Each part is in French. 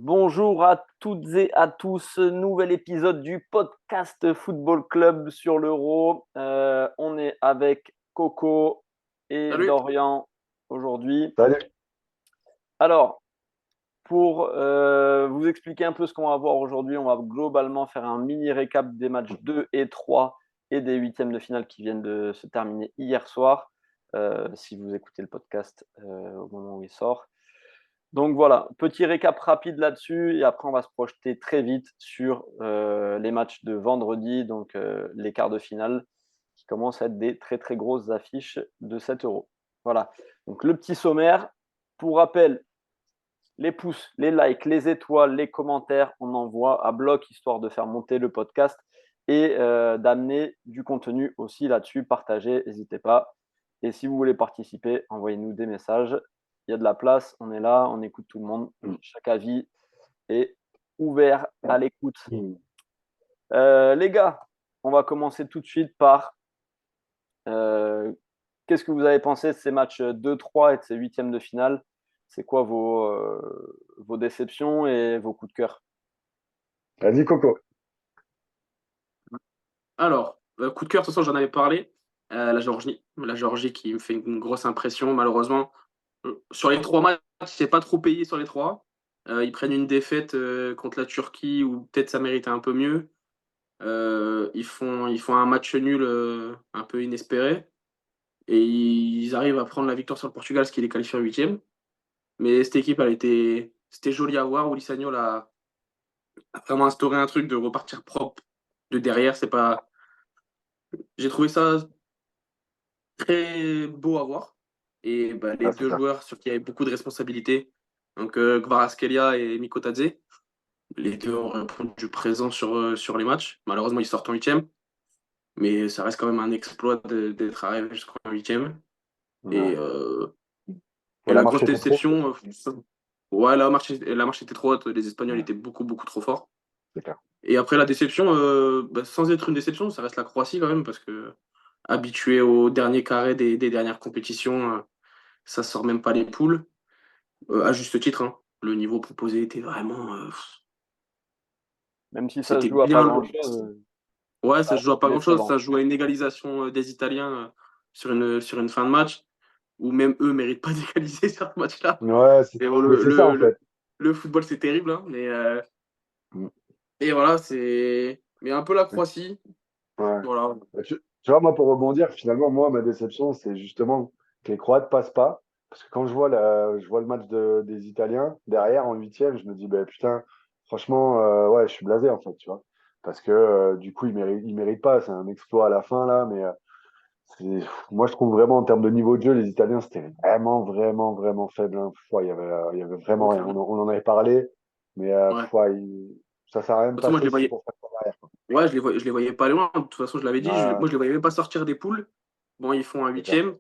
Bonjour à toutes et à tous, nouvel épisode du podcast Football Club sur l'Euro. On est avec Coco et Salut. Dorian aujourd'hui. Salut. Alors, pour vous expliquer un peu ce qu'on va voir aujourd'hui, on va globalement faire un mini récap des matchs 2 et 3 et des huitièmes de finale qui viennent de se terminer hier soir, si vous écoutez le podcast au moment où il sort. Donc voilà, petit récap rapide là-dessus et après on va se projeter très vite sur les matchs de vendredi, donc les quarts de finale qui commencent à être des très très grosses affiches de 7 euros. Voilà, donc le petit sommaire. Pour rappel, les pouces, les likes, les étoiles, les commentaires, on envoie à bloc histoire de faire monter le podcast et d'amener du contenu aussi là-dessus. Partagez, n'hésitez pas. Et si vous voulez participer, envoyez-nous des messages. Il y a de la place, on est là, on écoute tout le monde. Chaque avis est ouvert à l'écoute. Les gars, on va commencer tout de suite par qu'est-ce que vous avez pensé de ces matchs 2-3 et de ces huitièmes de finale? C'est quoi vos déceptions et vos coups de cœur? Vas-y, Coco. Alors, coup de cœur, de toute façon, j'en avais parlé. La Géorgie. La Géorgie qui me fait une grosse impression, malheureusement. Sur les trois matchs, c'est pas trop payé sur les trois. Ils prennent une défaite contre la Turquie, où peut-être ça méritait un peu mieux. Ils font un match nul un peu inespéré. Et ils arrivent à prendre la victoire sur le Portugal, ce qui les qualifie en huitième. Mais cette équipe, c'était joli à voir. Ulysse Sagno a vraiment instauré un truc de repartir propre de derrière. J'ai trouvé ça très beau à voir. Et bah, les Ah, c'est deux clair. joueurs sur qui il y avait beaucoup de responsabilités, donc Kvaratskhelia et Miko Tadze, les deux ont répondu présent sur les matchs. Malheureusement, ils sortent en huitième, mais ça reste quand même un exploit d'être arrivé jusqu'en huitième. Et, Ouais. euh, et Ouais, la la grosse marche était trop haute, déception, ouais, la marche était trop haute. Les Espagnols ouais, étaient beaucoup, beaucoup trop forts. c'est clair. Et après la déception, bah, sans être une déception, ça reste la Croatie quand même, parce que habitué au dernier carré des dernières compétitions, ça sort même pas les poules. À juste titre, hein. Le niveau proposé était vraiment. Même si ça se C'était joue à pas bien. grand-chose, Ouais, ça ça se reste joue à pas grand-chose. décevant. Ça se joue à une égalisation des Italiens sur une fin de match, où même eux méritent pas d'égaliser sur ce match-là. Ouais, Et bon, mais c'est ça, en fait. le football, c'est terrible, hein, mais Mm. et voilà, c'est. Mais un peu la Croatie. Ouais. Voilà. Bah, tu vois, moi, pour rebondir, finalement, moi, ma déception, c'est justement que les Croates passent pas. Parce que quand je vois le match des Italiens, derrière, en huitième, je me dis, bah, putain, franchement, ouais, je suis blasé, en fait, tu vois. Parce que, du coup, ils méritent pas. C'est un exploit à la fin, là, mais moi, je trouve vraiment, en termes de niveau de jeu, les Italiens, c'était vraiment, vraiment, vraiment faible, hein. Ouais, il y avait vraiment Ouais, rien. clairement. On en avait parlé, mais Ouais. ouais, ça sert à rien de De toute façon, moi, je passer les si voyais. pour faire ça derrière, quoi. Ouais, je les voyais pas loin. De toute façon, je l'avais dit. Ouais, Moi, je les voyais même pas sortir des poules. Bon, ils font un c'est clair. huitième,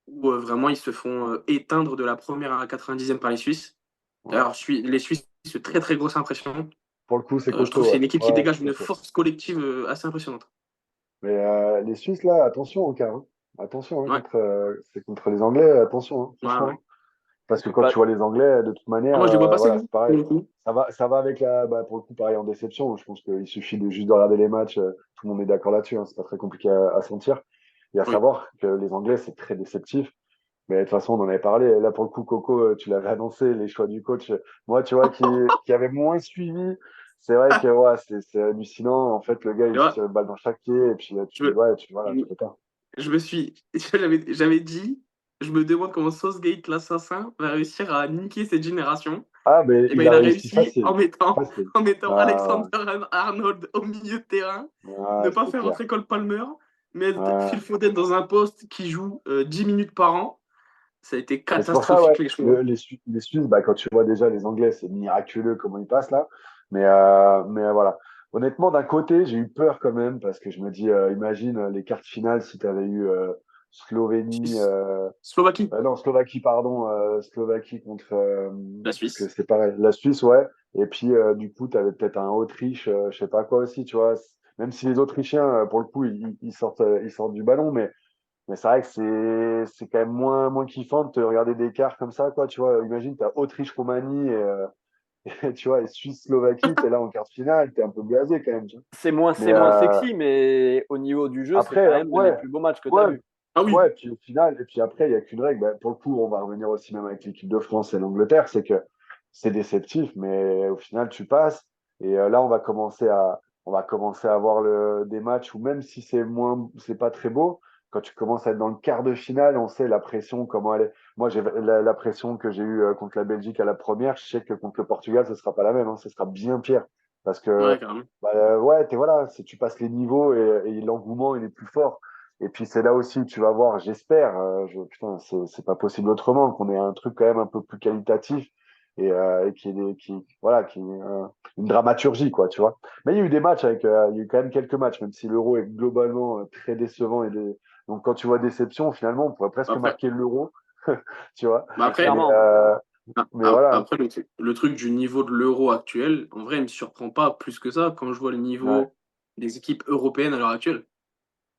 où vraiment ils se font éteindre de la première à la 90e par les Suisses. Ouais. D'ailleurs, les Suisses, c'est très très grosse impression. Pour le coup, c'est Je trouve costaud, que c'est ouais. une équipe qui Ouais, dégage tout à une fait. force collective assez impressionnante. Mais les Suisses, là, attention au cas, hein. Attention, hein, Ouais, c'est contre les Anglais, attention, hein, ouais, franchement, ouais. hein. Parce que quand Bah, tu vois les Anglais, de toute manière, Moi, je les vois passer, voilà, hein, c'est pour pareil. le coup. Ça va avec bah, pour le coup, pareil en déception. Je pense qu'il suffit de juste de regarder les matchs. Tout le monde est d'accord là-dessus, hein, c'est pas très compliqué à sentir. Et à Oui. savoir que les Anglais, c'est très déceptif. Mais de toute façon, on en avait parlé. Là, pour le coup, Coco, tu l'avais annoncé, les choix du coach. Moi, tu vois, qui avait moins suivi, c'est vrai que ouais, c'est hallucinant. En fait, le gars, Tu il se vois, tire une balle dans chaque pied. Et puis, je me, ouais, voilà, je, tu peux pas. je me suis. J'avais dit, je me demande comment Southgate, l'assassin, va réussir à niquer cette génération. Ah, mais Et ben, il il a a réussi réussi facile. en mettant, Facile. en mettant Ah, Alexander Arnold au milieu de terrain, ne ouais, pas c'est faire clair. rentrer Cole Palmer, mettre Phil Ouais. Foden dans un poste qui joue 10 minutes par an. Ça a été Mais c'est pour ça, ouais, catastrophique les choix. les Suisses, bah, quand tu vois déjà les Anglais, c'est miraculeux comment ils passent là. Mais voilà. Honnêtement, d'un côté, j'ai eu peur quand même parce que je me dis, imagine les quarts de finale si tu avais eu Slovénie, Slovaquie, non, Slovaquie, pardon, Slovaquie contre, la parce que Suisse. c'est pareil, la Suisse, ouais. Et puis, du coup, tu avais peut-être un Autriche, je sais pas quoi aussi, tu vois. Même si les Autrichiens, pour le coup, ils sortent du ballon, mais c'est vrai que c'est quand même moins kiffant de te regarder des quarts comme ça, quoi. Tu vois, imagine, tu as Autriche-Roumanie. Et, tu vois, et Suisse-Slovaquie, t'es là en quart de finale, t'es un peu blasé quand même. Tu vois. C'est moins, Mais sexy, mais au niveau du jeu, c'est après, quand même les ouais, plus beaux matchs que tu as ouais, vus. Ah oui, ouais, puis au final, et puis après, il n'y a qu'une règle. Ben, pour le coup, on va revenir aussi même avec l'équipe de France et l'Angleterre, c'est que c'est déceptif, mais au final, tu passes. Et là, on va commencer à avoir des matchs où même si c'est pas très beau, quand tu commences à être dans le quart de finale, on sait la pression, comment elle est. Moi, j'ai la pression que j'ai eue contre la Belgique à la première, je sais que contre le Portugal, ce sera pas la même, hein, ce sera bien pire. Parce que, ouais, carrément. bah, ouais, voilà, tu passes les niveaux et l'engouement, il est plus fort. Et puis c'est là aussi où tu vas voir, j'espère, putain, c'est pas possible autrement, qu'on ait un truc quand même un peu plus qualitatif et voilà, une dramaturgie, quoi, tu vois. Mais il y a eu des matchs il y a eu quand même quelques matchs, même si l'Euro est globalement très décevant. Donc quand tu vois déception, finalement, on pourrait presque Après, marquer l'Euro, tu vois. bah Mais après, Mais, clairement, voilà. après le truc du niveau de l'euro actuel, en vrai, il me surprend pas plus que ça quand je vois le Ouais. niveau des équipes européennes à l'heure actuelle.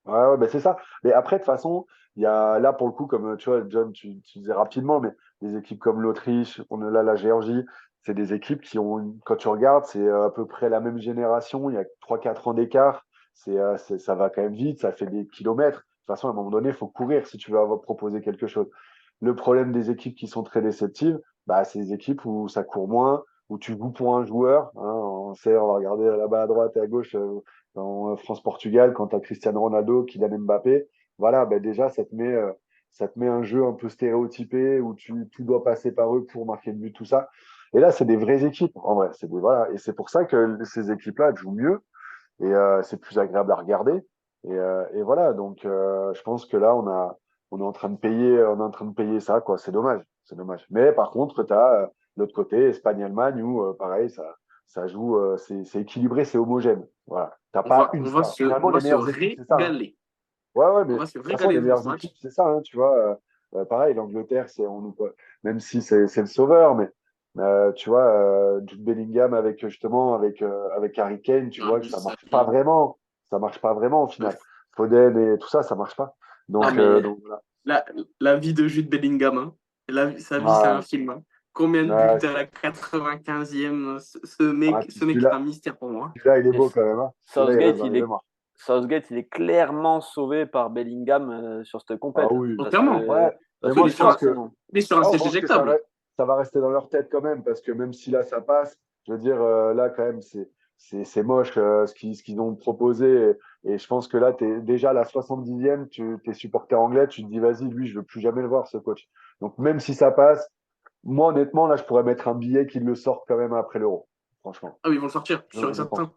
Ouais, ouais, ben c'est ça. Mais après, de toute façon, il y a là, pour le coup, comme tu vois, John, tu disais rapidement, mais des équipes comme l'Autriche, on a là la Géorgie, c'est des équipes qui ont, quand tu regardes, c'est à peu près la même génération, il y a 3 4 ans d'écart, ça va quand même vite, ça fait des kilomètres. De toute façon, à un moment donné, il faut courir si tu veux proposer quelque chose. Le problème des équipes qui sont très déceptives, bah, c'est des équipes où ça court moins, où tu joues pour un joueur. Hein, on sait, on va regarder là-bas à droite et à gauche dans France-Portugal, quand tu as Cristiano Ronaldo, Kylian Mbappé. Voilà, ben déjà, ça te met un jeu un peu stéréotypé où tout doit passer par eux pour marquer le but, tout ça. Et là, c'est des vraies équipes, en vrai. Voilà. Et c'est pour ça que ces équipes-là elles jouent mieux et c'est plus agréable à regarder. Et voilà, donc je pense que là, on est en train de payer, on est en train de payer ça, quoi. C'est dommage, c'est dommage. Mais par contre, tu as l'autre côté, Espagne-Allemagne, où pareil, ça joue, c'est équilibré, c'est homogène. Voilà. T'as pas une star. On Finalement, va les se meilleures équipes, c'est ça. Hein. régaler. Ouais, ouais, On mais de va se toute façon, les régaler dans ce meilleures match. équipes, c'est ça, hein, tu vois. Pareil, l'Angleterre, même si c'est le sauveur, mais tu vois, Jude Bellingham avec Harry Kane, tu Ah, vois que mais ça ça, marche pas vraiment. Ça marche pas vraiment au final. Foden et tout ça, ça marche pas. ah, mais Donc voilà. la, la vie de Jude Bellingham, hein. Sa vie, c'est un Ouais, film, hein. Combien de buts ouais, à la 95e? ouais, Ce mec est un mystère pour moi. celui-là, il est et beau quand même. Hein. Celui-là, il reste Southgate, dans les mémoires. Southgate, il est clairement sauvé par Bellingham sur cette Ah compète. oui. Donc, clairement, Ouais, mais Parce moi, que je pense que sinon, il est sur un moi, je siège pense que éjectable. ça va rester dans leur tête quand même, parce que même si là, ça passe, je veux dire, là, quand même, c'est moche ce qu'ils ont proposé. Et je pense que là, déjà à la 70e, tu es supporter anglais, tu te dis, vas-y, lui, je veux plus jamais le voir, ce coach. Donc, même si ça passe, moi, honnêtement, là, je pourrais mettre un billet qu'ils le sortent quand même après l'Euro. Franchement, Ah oui, ils vont le sortir, sûr et je pense. certain.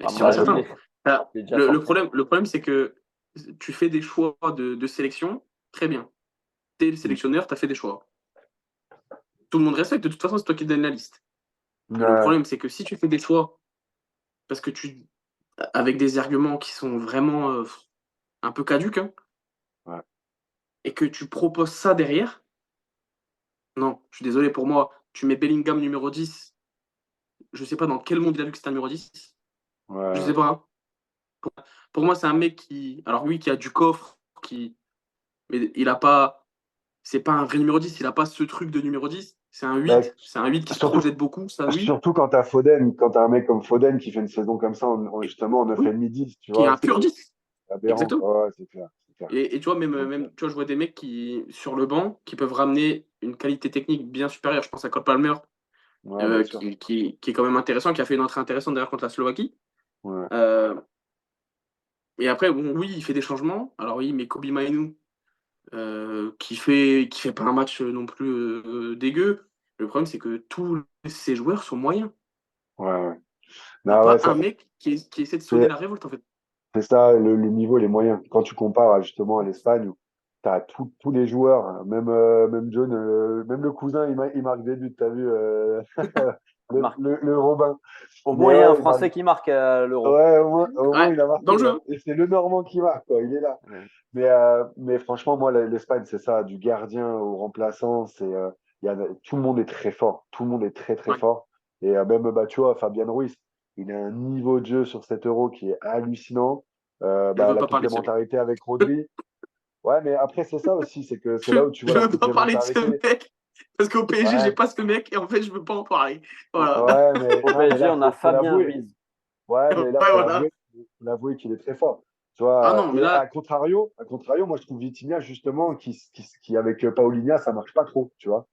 à mon Sûr et Ouais, je avis, certain. pense. il est déjà sorti. Le problème, c'est que tu fais des choix de sélection, très bien. T'es le sélectionneur, t'as fait des choix. Tout le monde respecte, de toute façon, c'est toi qui donnes la liste. Mais le Ouais, problème, c'est que si tu fais des choix, parce que avec des arguments qui sont vraiment un peu caduques, hein, ouais, et que tu proposes ça derrière, non, je suis désolé pour moi, tu mets Bellingham numéro 10, je sais pas dans quel monde il a vu que c'était un numéro 10, je sais ouais. pas. Hein. Pour moi, c'est un mec alors oui, qui a du coffre, mais il a pas, c'est pas un vrai numéro 10, il a pas ce truc de numéro 10, Ben, c'est un 8 qui se surtout, projette beaucoup, c'est un 8 surtout quand t'as Foden, quand t'as un mec comme Foden qui fait une saison comme ça, et- justement, en oui, 9,5-10, tu qui est vois, un pur c'est 10, aberrant. exactement. Ouais, ouais, c'est clair, c'est clair. Et tu vois, Donc, tu vois, je vois des mecs sur le banc, qui peuvent ramener une qualité technique bien supérieure. Je pense à Cole Palmer, ouais, bien sûr. qui est quand même intéressant, qui a fait une entrée intéressante d'ailleurs contre la Slovaquie. Ouais. Euh, et après, bon, oui, il fait des changements. Alors oui, mais Kobe Mainu, qui fait pas un match non plus dégueu. Le problème, c'est que tous ces joueurs sont moyens. Ouais, ouais. Il n'y a Non, ouais, pas un mec qui essaie de sonner c'est la révolte, en fait. c'est ça, le niveau, les moyens. Quand tu compares justement à l'Espagne, où tu as tous les joueurs, hein, même John, même le cousin, il marque des buts, tu as vu, Il marque. le Robin. Au Mais moins, il y a un ouais, il marque. Français qui marque à l'Euro. Ouais, au moins, Ouais, il a dans marqué. le jeu. Ouais. Hein. Et c'est le Normand qui marque, quoi. Il est là. Ouais. Mais franchement, moi, l'Espagne, c'est ça, du gardien au remplaçant, tout le monde est très fort. Tout le monde est très, très Ouais. fort. Et même, bah, tu vois, Fabien Ruiz, il a un niveau de jeu sur cet euro qui est hallucinant. Je Bah, veux la pas parler de ce mec. complémentarité avec Rodri. Ouais, mais après, c'est ça aussi, c'est que c'est là où tu vois Je la veux pas parler de ce complémentarité. mec. Parce qu'au PSG, Ouais, j'ai pas ce mec et en fait, je veux pas en parler. Voilà. ouais, mais, Au non, mais PSG, là, on a faut Fabien l'avouer. Ruiz. Ouais, Ouais, mais là, voilà. faut l'avouer qu'il est très fort. Tu Ah vois, non, mais et là, à contrario, moi, je trouve Vitinha, justement, qui avec Paulinha, ça marche pas trop, tu vois.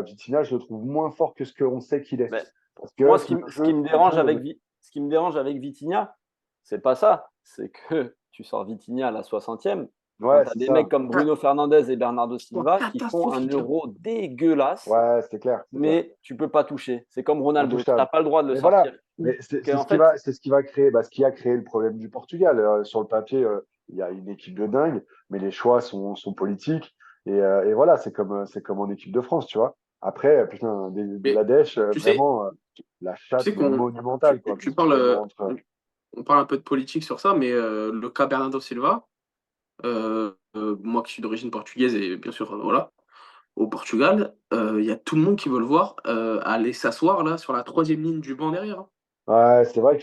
Vitinha, je le trouve moins fort que ce qu'on sait qu'il est. Mais Parce que moi, sous ce qui me le dérange jeu, ce qui me dérange avec Vitinha, c'est pas ça. C'est que tu sors Vitinha à la 60e, quand ouais, tu as c'est des mecs ça. comme Bruno Fernandes et Bernardo ils sont Silva qui font un catastrophiques. Hein. Euro dégueulasse, Ouais, c'est clair, c'est clair. mais tu peux pas toucher. C'est comme Ronaldo, tu n'as Intouchable. pas le droit de le Mais voilà, sortir. mais Donc, en fait, c'est ce qui va créer, ce qui a créé le problème du Portugal. Sur le papier, il y a une équipe de dingue, mais les choix sont politiques. Et voilà, c'est comme en équipe de France, tu vois. Après, putain, Mais la dèche, tu sais, vraiment, la tu chatte, sais mais qu'on monumentale, quoi. tu Parce que parles, entre. on parle un peu de politique sur ça, mais le cas Bernardo Silva, moi qui suis d'origine portugaise et bien sûr, voilà, au Portugal, il y a tout le monde qui veut le voir aller s'asseoir là sur la troisième ligne du banc derrière. Hein. Ouais, c'est vrai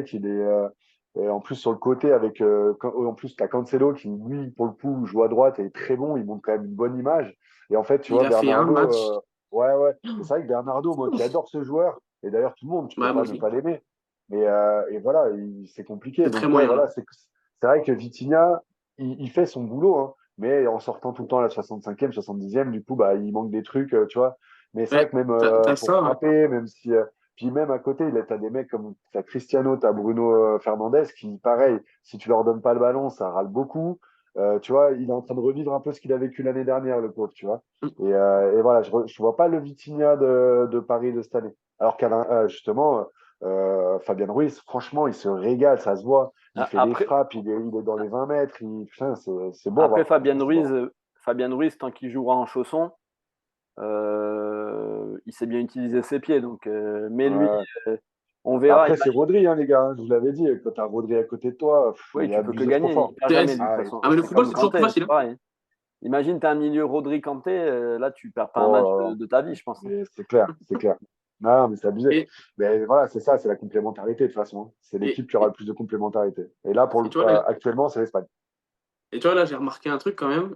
qu'il est en plus sur le côté avec en plus t'as Cancelo qui lui pour le coup joue à droite et est très bon, il montre quand même une bonne image. Et en fait tu Il vois a fait un Bernardo, match. ouais, et c'est vrai que Bernardo, moi qui adore ce joueur, et d'ailleurs tout le monde, tu peux Bah, moi pas ne aussi. pas l'aimer, mais et voilà, c'est compliqué. C'est très Donc ouais moyen. voilà, Hein. c'est vrai que Vitinha il fait son boulot, hein, mais en sortant tout le temps à la 65e, 70e, du coup bah il manque des trucs, tu vois. Mais c'est vrai Ouais, que même t'as pour ça. Ouais. frapper, même si puis même à côté, t'as des mecs comme t'as Cristiano, t'as Bruno Fernandes qui, pareil, si tu leur donnes pas le ballon, ça râle beaucoup. Tu vois, il est en train de revivre un peu ce qu'il a vécu l'année dernière, le pauvre, tu vois. Et voilà, je vois pas le Vitinha de Paris de cette année. Alors justement, Fabien Ruiz, franchement, il se régale, ça se voit. Il fait des après, frappes, il est dans les 20 mètres. Putain, c'est beau à voir. Franchement, c'est beau. Fabien Ruiz, tant qu'il jouera en chaussons, il sait bien utiliser ses pieds. Donc, mais lui, Ouais. euh, on verra. Après, c'est Rodri, hein, les gars. Hein, je vous l'avais dit, quand t'as Rodri à côté de toi, Oui, il est tu peux que abusé trop gagner. Il fort. perd Ouais, jamais de toute Ah, façon. ah, mais le C'est football, comme c'est toujours plus Kanté, facile. c'est Hein. pareil. Imagine, tu as un milieu Rodri Kanté, là, tu perds pas un oh match là là. de ta vie, je pense. Hein. Mais c'est clair, c'est clair. Non, mais c'est abusé. Et, Mais voilà, c'est ça, c'est la complémentarité de toute façon. Hein. C'est et, l'équipe qui aura le plus de complémentarité. Et là, et tu vois, là, actuellement, c'est l'Espagne. j'ai remarqué un truc quand même.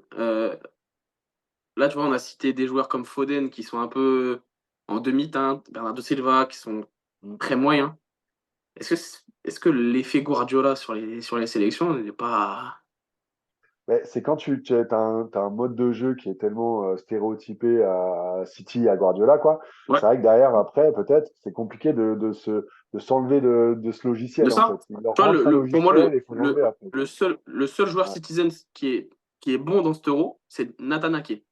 Là, tu vois, on a cité des joueurs comme Foden qui sont un peu en demi-teinte, Bernardo Silva qui sont Mm. très moyens. Est-ce que l'effet Guardiola sur les sélections n'est pas. Mais c'est quand t'as un mode de jeu qui est tellement stéréotypé à City, à Guardiola, quoi. Ouais, C'est vrai que derrière, après, peut-être, c'est compliqué de s'enlever de ce de logiciel, en ça. fait. Il leur Tu vois, rentre un pour moi, logiciel et il faut l'enlever après, quoi. le seul joueur Ouais. Citizen qui est bon dans cet euro, c'est Nathan Ake.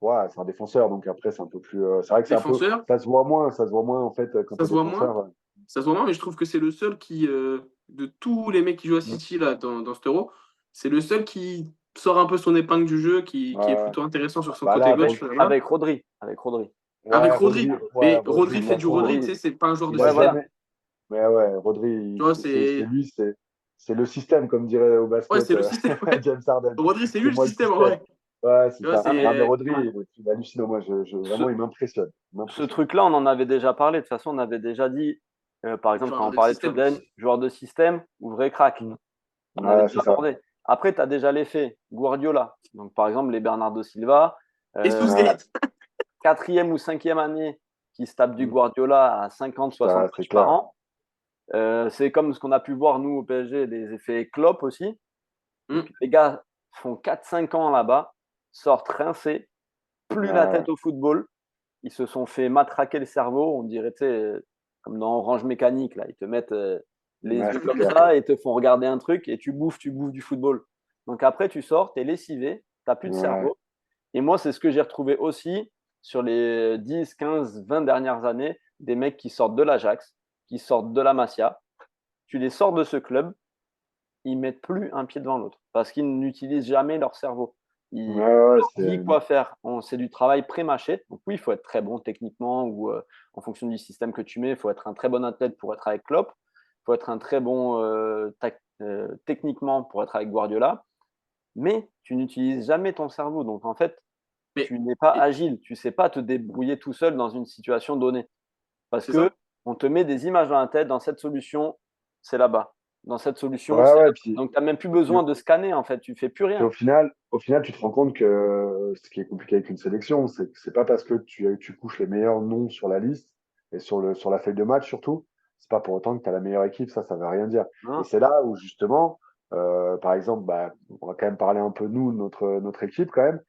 Ouais, c'est un défenseur, donc après, c'est un peu plus. C'est vrai que c'est un peu. Défenseur, Ça se voit moins, en fait, quand ça t'es se voit moins. défenseur. Ouais. Ça se voit moins, mais je trouve que c'est le seul qui, de tous les mecs qui jouent à Mm. City là, dans cet euro, c'est le seul qui sort un peu son épingle du jeu, qui est Ouais. plutôt intéressant sur son Bah côté là, pour gauche. le Là. Avec Rodri. Avec Rodri. Avec Ouais, Rodri. Ouais, Mais Rodri, de Rodri toute fait du façon, Rodri, tu Rodri. sais, c'est pas un joueur de il a Ouais, système. voilà. jamais. Mais ouais, Rodri, Tu vois, c'est lui, c'est le système, comme dirait au Ouais, basket c'est le système, ouais. James Harden. Rodri, c'est lui C'est le moi le système, en système. vrai. Ouais, c'est Tu vois, ça. Ah, mais Non, mais c'est. Rodri, il est hallucinant. Moi, ce, vraiment, il m'impressionne. Il ce m'impressionne. truc-là, on en avait déjà parlé. De toute façon, on avait déjà dit, par exemple, quand Joueur on de parlait de système. Foden, joueur de système ou vrai crack. Mm. On avait Ouais, déjà c'est ça. abordé. Après, tu as déjà l'effet Guardiola. Donc, par exemple, les Bernardo Silva, Et Ouais, Southgate. quatrième ou cinquième année qui se tape du mm. Guardiola à 50, 60 Ça, c'est matchs par clair. an. C'est comme ce qu'on a pu voir, nous, au PSG, des effets Klopp aussi. Hmm. Donc, les gars font 4-5 ans là-bas, sortent rincés, plus la Ouais, tête au football. Ils se sont fait matraquer le cerveau, on dirait, tu sais, comme dans Orange Mécanique, là. Ils te mettent les ouais, yeux c'est comme clair. ça et te font regarder un truc et tu bouffes du football. Donc après, tu sors, tu es lessivé, tu n'as plus de Ouais, cerveau. Et moi, c'est ce que j'ai retrouvé aussi sur les 10, 15, 20 dernières années, des mecs qui sortent de l'Ajax, qui sortent de la Masia. Tu les sors de ce club, ils mettent plus un pied devant l'autre parce qu'ils n'utilisent jamais leur cerveau. ouais, On ouais, leur dit c'est. quoi faire. C'est du travail pré-mâché. Donc oui, il faut être très bon techniquement ou en fonction du système que tu mets, il faut être un très bon athlète pour être avec Klopp. Il faut être un très bon techniquement pour être avec Guardiola. Mais tu n'utilises jamais ton cerveau. Donc en fait, Mais tu n'es pas et- agile. Tu ne sais pas te débrouiller tout seul dans une situation donnée. Parce c'est que ça? on te met des images dans la tête, dans cette solution, c'est là-bas. dans cette solution. Ouais, ouais, puis, Donc, tu n'as même plus besoin de scanner, en fait. Tu fais plus puis rien. au final, tu te rends compte que ce qui est compliqué avec une sélection, c'est que c'est pas parce que tu couches les meilleurs noms sur la liste et sur la feuille de match surtout, c'est pas pour autant que tu as la meilleure équipe, ça veut rien dire. Et Hein. c'est là où justement, par exemple, bah, on va quand même parler un peu nous, notre équipe quand même.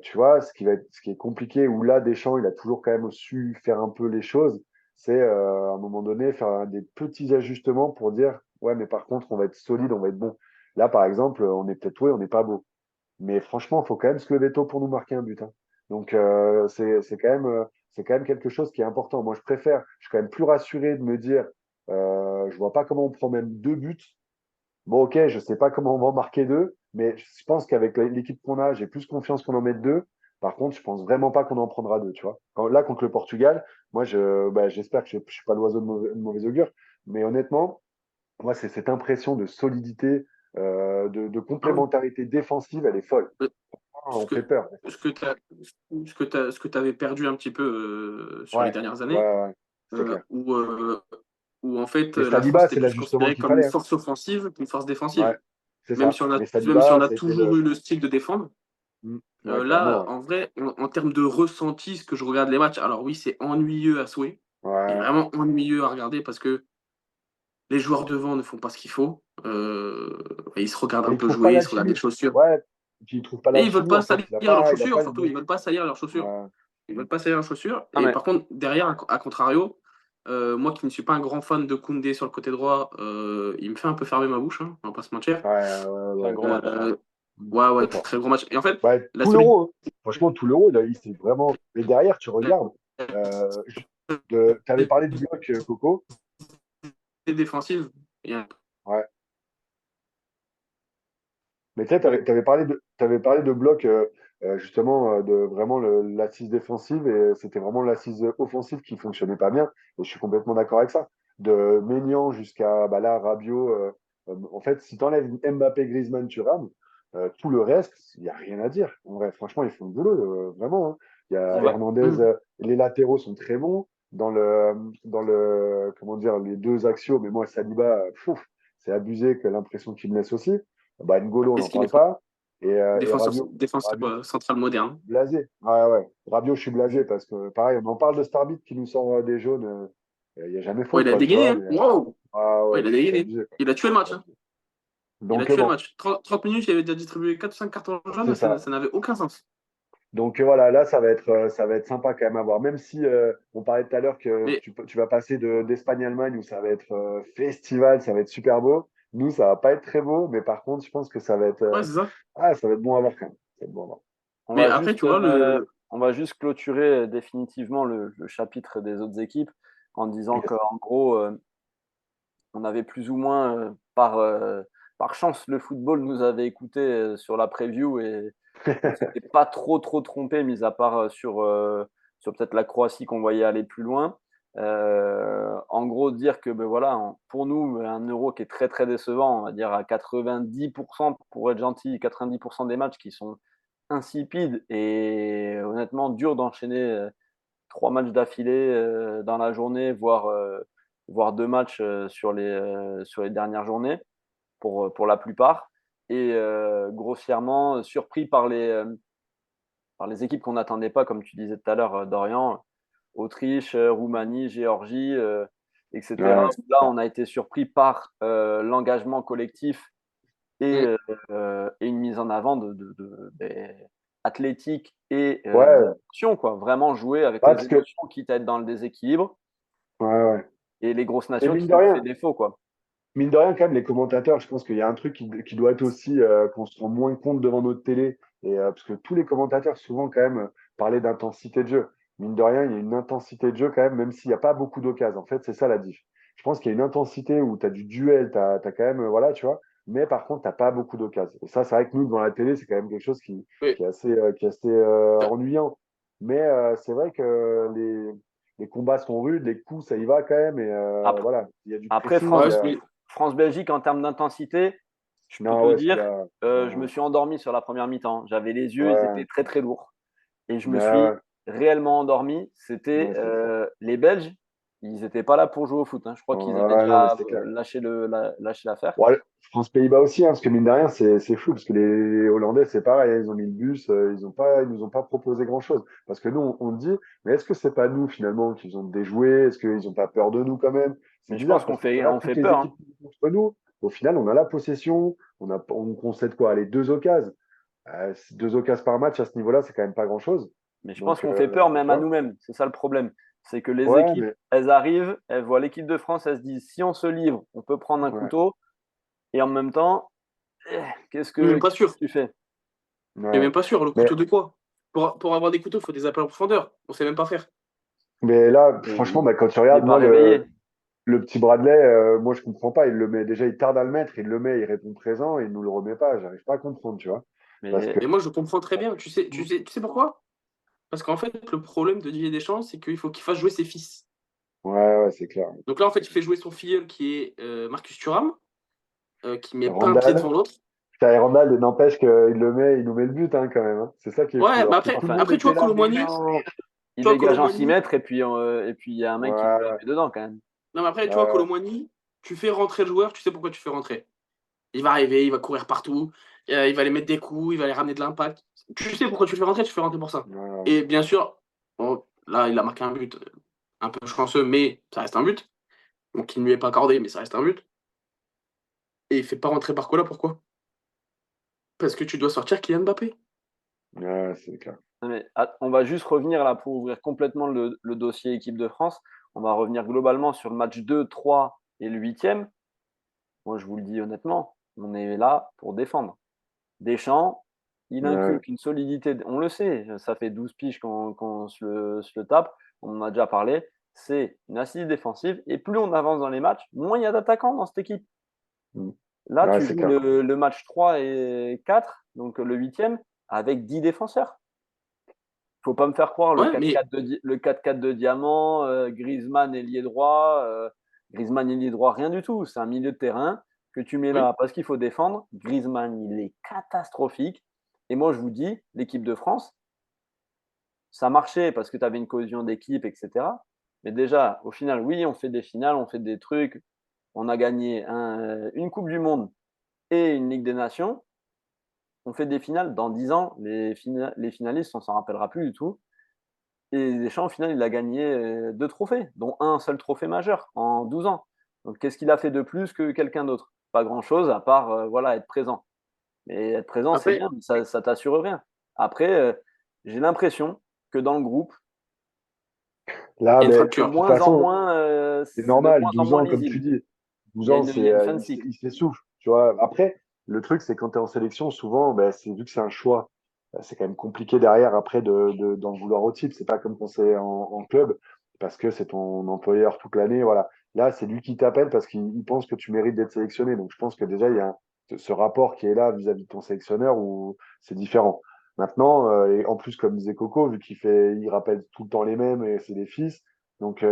Tu vois, ce qui est compliqué, où là, Deschamps, il a toujours quand même su faire un peu les choses, c'est à un moment donné faire des petits ajustements pour dire, ouais, mais par contre, on va être solide, on va être bon. Là, par exemple, on est peut-être doué, on n'est pas beau. Mais franchement, il faut quand même se lever tôt pour nous marquer un but, hein. Donc, c'est quand même quelque chose qui est important. Moi, je suis quand même plus rassuré de me dire, je vois pas comment on prend même 2 buts. Bon, ok, je sais pas comment on va en marquer 2, mais je pense qu'avec l'équipe qu'on a, j'ai plus confiance qu'on en mette 2. Par contre, je pense vraiment pas qu'on en prendra 2, tu vois. Là, contre le Portugal, moi, j'espère que je suis pas l'oiseau de mauvais augure, mais honnêtement, moi, c'est cette impression de solidité, de Ah oui. complémentarité défensive, elle est folle. Euh, Ah, Ce on fait que, peur. ce que tu avais perdu un petit peu sur les Ouais, dernières ouais, années, ouais, c'est euh, clair. où, euh, où en fait Mais la France Saliba, était c'est plus l'ajustement considérée qu'il comme une fallait, hein. force offensive qu'une force Ouais, défensive. c'est Même ça. si on a, Mais même si on Saliba, a c'était toujours le. eu le style de défendre, Ouais, là, clairement. en vrai, en termes de ressenti, ce que je regarde les matchs, alors oui, c'est ennuyeux à souhait, Ouais, et ouais. vraiment ennuyeux à regarder parce que les joueurs devant ne font pas ce qu'il faut. Ils se regardent Et un il peu trouve pas jouer, ils se regardent les l'alchimie. chaussures. Ouais. Et puis il trouve pas Et ils veulent l'alchimie, pas en fait. salir leurs Il a chaussures, pas le surtout. bon. Ils veulent pas salir leurs chaussures. Ouais. Ils veulent pas salir leurs chaussures. Non, Et mais par contre, derrière, à contrario, moi qui ne suis pas un grand fan de Koundé sur le côté droit, il me fait un peu fermer ma bouche, hein, on va pas se mentir. Ouais, ouais, c'est un ouais. gros match. Euh, Mm. ouais, Trop fort. très gros match. Et en fait, Ouais, la tout solidité l'euro, hein. Franchement, tout l'euro, il s'est vraiment. Mais derrière, tu regardes. Tu avais parlé de bloc, Coco. défensive, Ouais. Mais tu sais, t'avais parlé de bloc, justement, de vraiment l'assise défensive, et c'était vraiment l'assise offensive qui fonctionnait pas bien. Et je suis complètement d'accord avec ça. De Maignan jusqu'à bah là, Rabiot. En fait, si tu enlèves Mbappé, Griezmann, Thuram, tout le reste, il n'y a rien à dire. En vrai, franchement, ils font le boulot, vraiment, hein. Il y C'est a vrai. Hernandez, les latéraux sont très bons. Comment dire, les deux axiaux, mais moi, Saliba, c'est abusé que l'impression qu'il me laisse aussi. Bah, N'Golo, on n'en qu'est-ce qu'il est parle fort. pas. Et Défenseur Rabiot, central moderne. blasé. Ouais, ouais. Rabiot, je suis blasé parce que, pareil, on en parle de Starbit qui nous sort des jaunes. Il n'y a jamais Ouais, faute, il a quoi, tu dégainé, vois. hein. Mais, Wow. ah Ouais, ouais, il a c'est dégainé. abusé, quoi. Il a tué le match, hein. Il a Donc, tué le bon, match. 30 minutes, il avait déjà distribué 4 ou 5 cartons c'est jaunes, ça. ça n'avait aucun sens. Donc, voilà, là, ça va être sympa quand même à voir. Même si on parlait tout à l'heure que Mais tu vas passer d'Espagne-Allemagne où ça va être festival, ça va être super beau. Nous, ça va pas être très beau, mais par contre, je pense que ça va être, ouais, c'est ça. ça va être bon à voir quand même. Ça va être bon à voir. On Mais va après, juste, tu vois, on va juste clôturer définitivement le chapitre des autres équipes en disant Yes. qu'en gros, on avait plus ou moins, par chance, le football nous avait écoutés sur la preview et on s'était pas trop trompé, mis à part sur peut-être la Croatie qu'on voyait aller plus loin. En gros, dire que ben voilà, pour nous, un euro qui est très décevant, on va dire à 90%, pour être gentil, 90% des matchs qui sont insipides et honnêtement dur d'enchaîner 3 matchs d'affilée dans la journée, voire 2 matchs sur les dernières journées pour la plupart. Et grossièrement surpris par les équipes qu'on n'attendait pas, comme tu disais tout à l'heure, Dorian, Autriche, Roumanie, Géorgie, etc. Ouais, Là, on a été surpris par l'engagement collectif et, mm, et une mise en avant athlétique et ouais, d'émotion, quoi. Vraiment jouer avec ouais, les parce que, émotions, quitte à être dans le déséquilibre ouais, ouais. et les grosses Et nations qui nous fait défaut, quoi. mine de rien, quand même, les commentateurs, je pense qu'il y a un truc qui doit être aussi qu'on se rend moins compte devant notre télé. Et, parce que tous les commentateurs, souvent, quand même, parlaient d'intensité de jeu. Mine de rien, il y a une intensité de jeu, quand même s'il n'y a pas beaucoup d'occasions. En fait, c'est ça la diff. Je pense qu'il y a une intensité où tu as du duel, tu as, quand même, voilà, tu vois. Mais par contre, tu n'as pas beaucoup d'occasions. Et ça, c'est vrai que nous, devant la télé, c'est quand même quelque chose oui. qui est assez ennuyant. Mais c'est vrai que les combats sont rudes, les coups, ça y va quand même. Et Après, voilà, il y a du après pressing. Ouais, France-Belgique, en termes d'intensité, je peux Non, te ouais, dire, celui-là. je me suis endormi sur la première mi-temps. J'avais les yeux, ils Ouais, étaient très lourds. Et je me ouais, suis ouais, réellement endormi. C'était ouais, c'était fort. les Belges. ils n'étaient pas là pour jouer au foot. Hein. Je crois qu'ils avaient Ouais, non, mais déjà c'est clair. lâché l'affaire. Ouais, France-Pays-Bas aussi, hein, parce que mine de rien, c'est flou, parce que les Hollandais, c'est pareil, hein, ils ont mis le bus, ils nous ont pas proposé grand-chose. Parce que nous, on dit, mais est-ce que c'est pas nous, finalement, qu'ils ont déjoué? Est-ce qu'ils ont pas peur de nous, quand même? C'est Mais je pense bizarre, qu'on parce que tu fait, regardes on toutes fait les peur. équipes Hein. qui jouent contre nous, au final, on a la possession, on concède quoi? Les 2 occasions. 2 occasions par match, à ce niveau-là, c'est quand même pas grand-chose. Mais je pense Donc, qu'on fait peur tu même à vois? nous-mêmes. C'est ça le problème. C'est que les Ouais, équipes, mais, elles arrivent, elles voient l'équipe de France, elles se disent si on se livre, on peut prendre un ouais, couteau. Et en même temps, qu'est-ce Même que, pas qu'est-ce sûr. que tu fais? Mais ouais. même pas sûr. Le Mais, couteau de quoi? Pour avoir des couteaux, il faut des appels en profondeur. On sait même pas faire. mais là, Et franchement, bah, quand tu il n'est regardes, pas moi, réveillé. le petit Bradley, moi, je comprends pas. Il le met déjà, il tarde à le mettre, il le met, il répond présent, et il nous le remet pas. J'arrive pas à comprendre, tu vois. Parce Mais que, Et moi, je comprends très bien. Tu sais pourquoi? Parce qu'en fait, le problème de Didier Deschamps, c'est qu'il faut qu'il fasse jouer ses fils. ouais, ouais, c'est clair. Donc là, en fait, il fait jouer son filleul qui est Marcus Thuram, qui met pas un pied Randall, devant l'autre. putain, et Randall, n'empêche qu'il le met, il nous met le but, hein, quand même. Hein. C'est ça qui est fou. Ouais, mais Alors que après, tout le enfin, monde après tu vois, était là, mais Colomboigny, non. il tu vois, dégage en 6 Colomboigny, mètres et puis il y a un mec qui le Ouais, met dedans quand même. non, mais après, tu vois, ouais, Colomboigny, tu fais rentrer le joueur, tu sais pourquoi tu fais rentrer. Il va arriver, il va courir partout, il va aller mettre des coups, il va aller ramener de l'impact. Tu sais pourquoi tu fais rentrer pour ça. ouais, ouais. Et bien sûr, bon, là, il a marqué un but un peu chanceux, mais ça reste un but. Donc, il ne lui est pas accordé, mais ça reste un but. Et il fait pas rentrer Barcola, pourquoi? Parce que tu dois sortir Kylian Mbappé. Ouais, c'est clair. Non, mais, on va juste revenir là pour ouvrir complètement le dossier équipe de France. On va revenir globalement sur le match 2, 3 et le 8e. Moi, je vous le dis honnêtement, on est là pour défendre. Deschamps, il Ouais, inculque une solidité. On le sait, ça fait 12 piges qu'on se le tape. On en a déjà parlé. C'est une assise défensive. Et plus on avance dans les matchs, moins il y a d'attaquants dans cette équipe. mm. Là, Ouais, tu c'est joues clair. le match 3 et 4, donc le 8e, avec 10 défenseurs. Faut pas me faire croire Ouais, mais le 4-4 de Diamant, Griezmann ailier droit, Griezmann ailier droit, rien du tout. C'est un milieu de terrain que tu mets oui. là parce qu'il faut défendre. Griezmann, il est catastrophique. Et moi, je vous dis, l'équipe de France, ça marchait parce que tu avais une cohésion d'équipe, etc. Mais déjà, au final, oui, on fait des finales, on fait des trucs. On a gagné une Coupe du Monde et une Ligue des Nations. On fait des finales dans 10 ans. Les finalistes, on s'en rappellera plus du tout. Et Deschamps, au final, il a gagné 2 trophées, dont un seul trophée majeur en 12 ans. Donc, qu'est-ce qu'il a fait de plus que quelqu'un d'autre? Pas grand-chose, à part voilà, être présent. Mais être présent, c'est Après, bien, mais ça t'assure rien. Après, j'ai l'impression que dans le groupe, Là, il y a une mais de de toute moins en façon, moins, c'est c'est de normal, moins en 12 moins ans, comme tu lisible. dis. 12 Il y a ans, une, il y a une fin de cycle. il s'essouffle, tu vois. Après, le truc, c'est quand tu es en sélection, souvent, ben, vu que c'est un choix, c'est quand même compliqué derrière, après, d'en vouloir au titre. C'est pas comme quand c'est en club, parce que c'est ton employeur toute l'année, voilà. Là, c'est lui qui t'appelle parce qu'il pense que tu mérites d'être sélectionné. Donc, je pense que déjà, il y a ce rapport qui est là vis-à-vis de ton sélectionneur où c'est différent. Maintenant, et en plus, comme disait Coco, vu il rappelle tout le temps les mêmes et c'est des fils. Donc,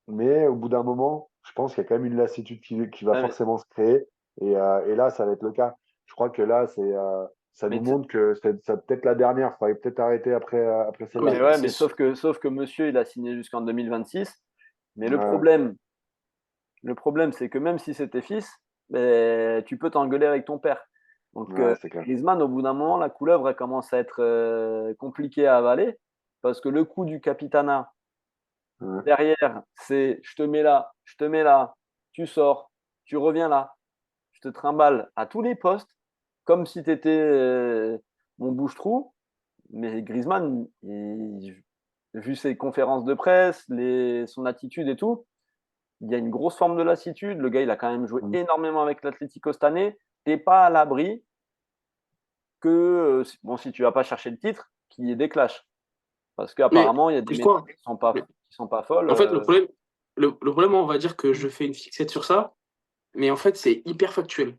mais au bout d'un moment, je pense qu'il y a quand même une lassitude qui va Ouais, forcément se créer. Et là, ça va être le cas. Je crois que là, ça nous mais, montre que c'est peut-être la dernière. Il faudrait peut-être arrêter après non, celle-là, mais quoi. ouais, c'est mais sauf que monsieur, il a signé jusqu'en 2026. Mais Ouais, le problème, c'est que même si c'est tes fils, ben, tu peux t'engueuler avec ton père. Donc, ouais, c'est clair. Griezmann, au bout d'un moment, la couleuvre, elle commence à être compliquée à avaler parce que le coup du capitanat, Ouais. derrière, c'est je te mets là, tu sors, tu reviens là, je te trimballe à tous les postes comme si tu étais mon bouche-trou. Mais Griezmann, vu ses conférences de presse, son attitude et tout, il y a une grosse forme de lassitude. Le gars, il a quand même joué Mm. énormément avec l'Atlético cette année. Tu n'es pas à l'abri que, bon, si tu vas pas chercher le titre, qu'il y ait des clashs. Parce mais qu'apparemment, il y a des je méthodes crois. qui sont pas folles. En fait, le problème, on va dire que je fais une fixette sur ça, mais en fait, c'est hyper factuel.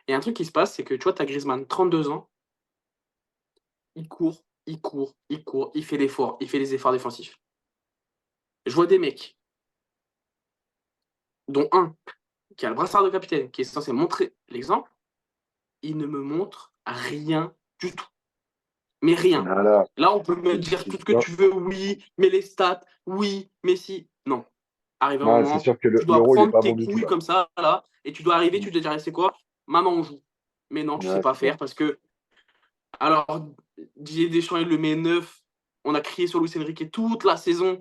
Et un truc qui se passe, c'est que tu vois, tu as Griezmann, 32 ans, il court, il court, il court, il fait l'effort, il fait les efforts défensifs. Je vois des mecs, dont un qui a le brassard de capitaine, qui est censé montrer l'exemple, il ne me montre rien du tout. Mais rien. Voilà. Là, on peut me dire tout ce que tu veux, oui, mais les stats, oui, mais si. Non. Arrive un Ouais, c'est moment, sûr que tu dois l'euro, il est prendre pas bon tes du tout, couilles là. comme ça, là, et tu dois arriver, tu dois dire, c'est quoi? Maman, on joue. Mais non, tu sais Ouais, pas c'est ça. faire parce que, alors, Didier Deschamps, il le met neuf. On a crié sur Luis Enrique toute la saison,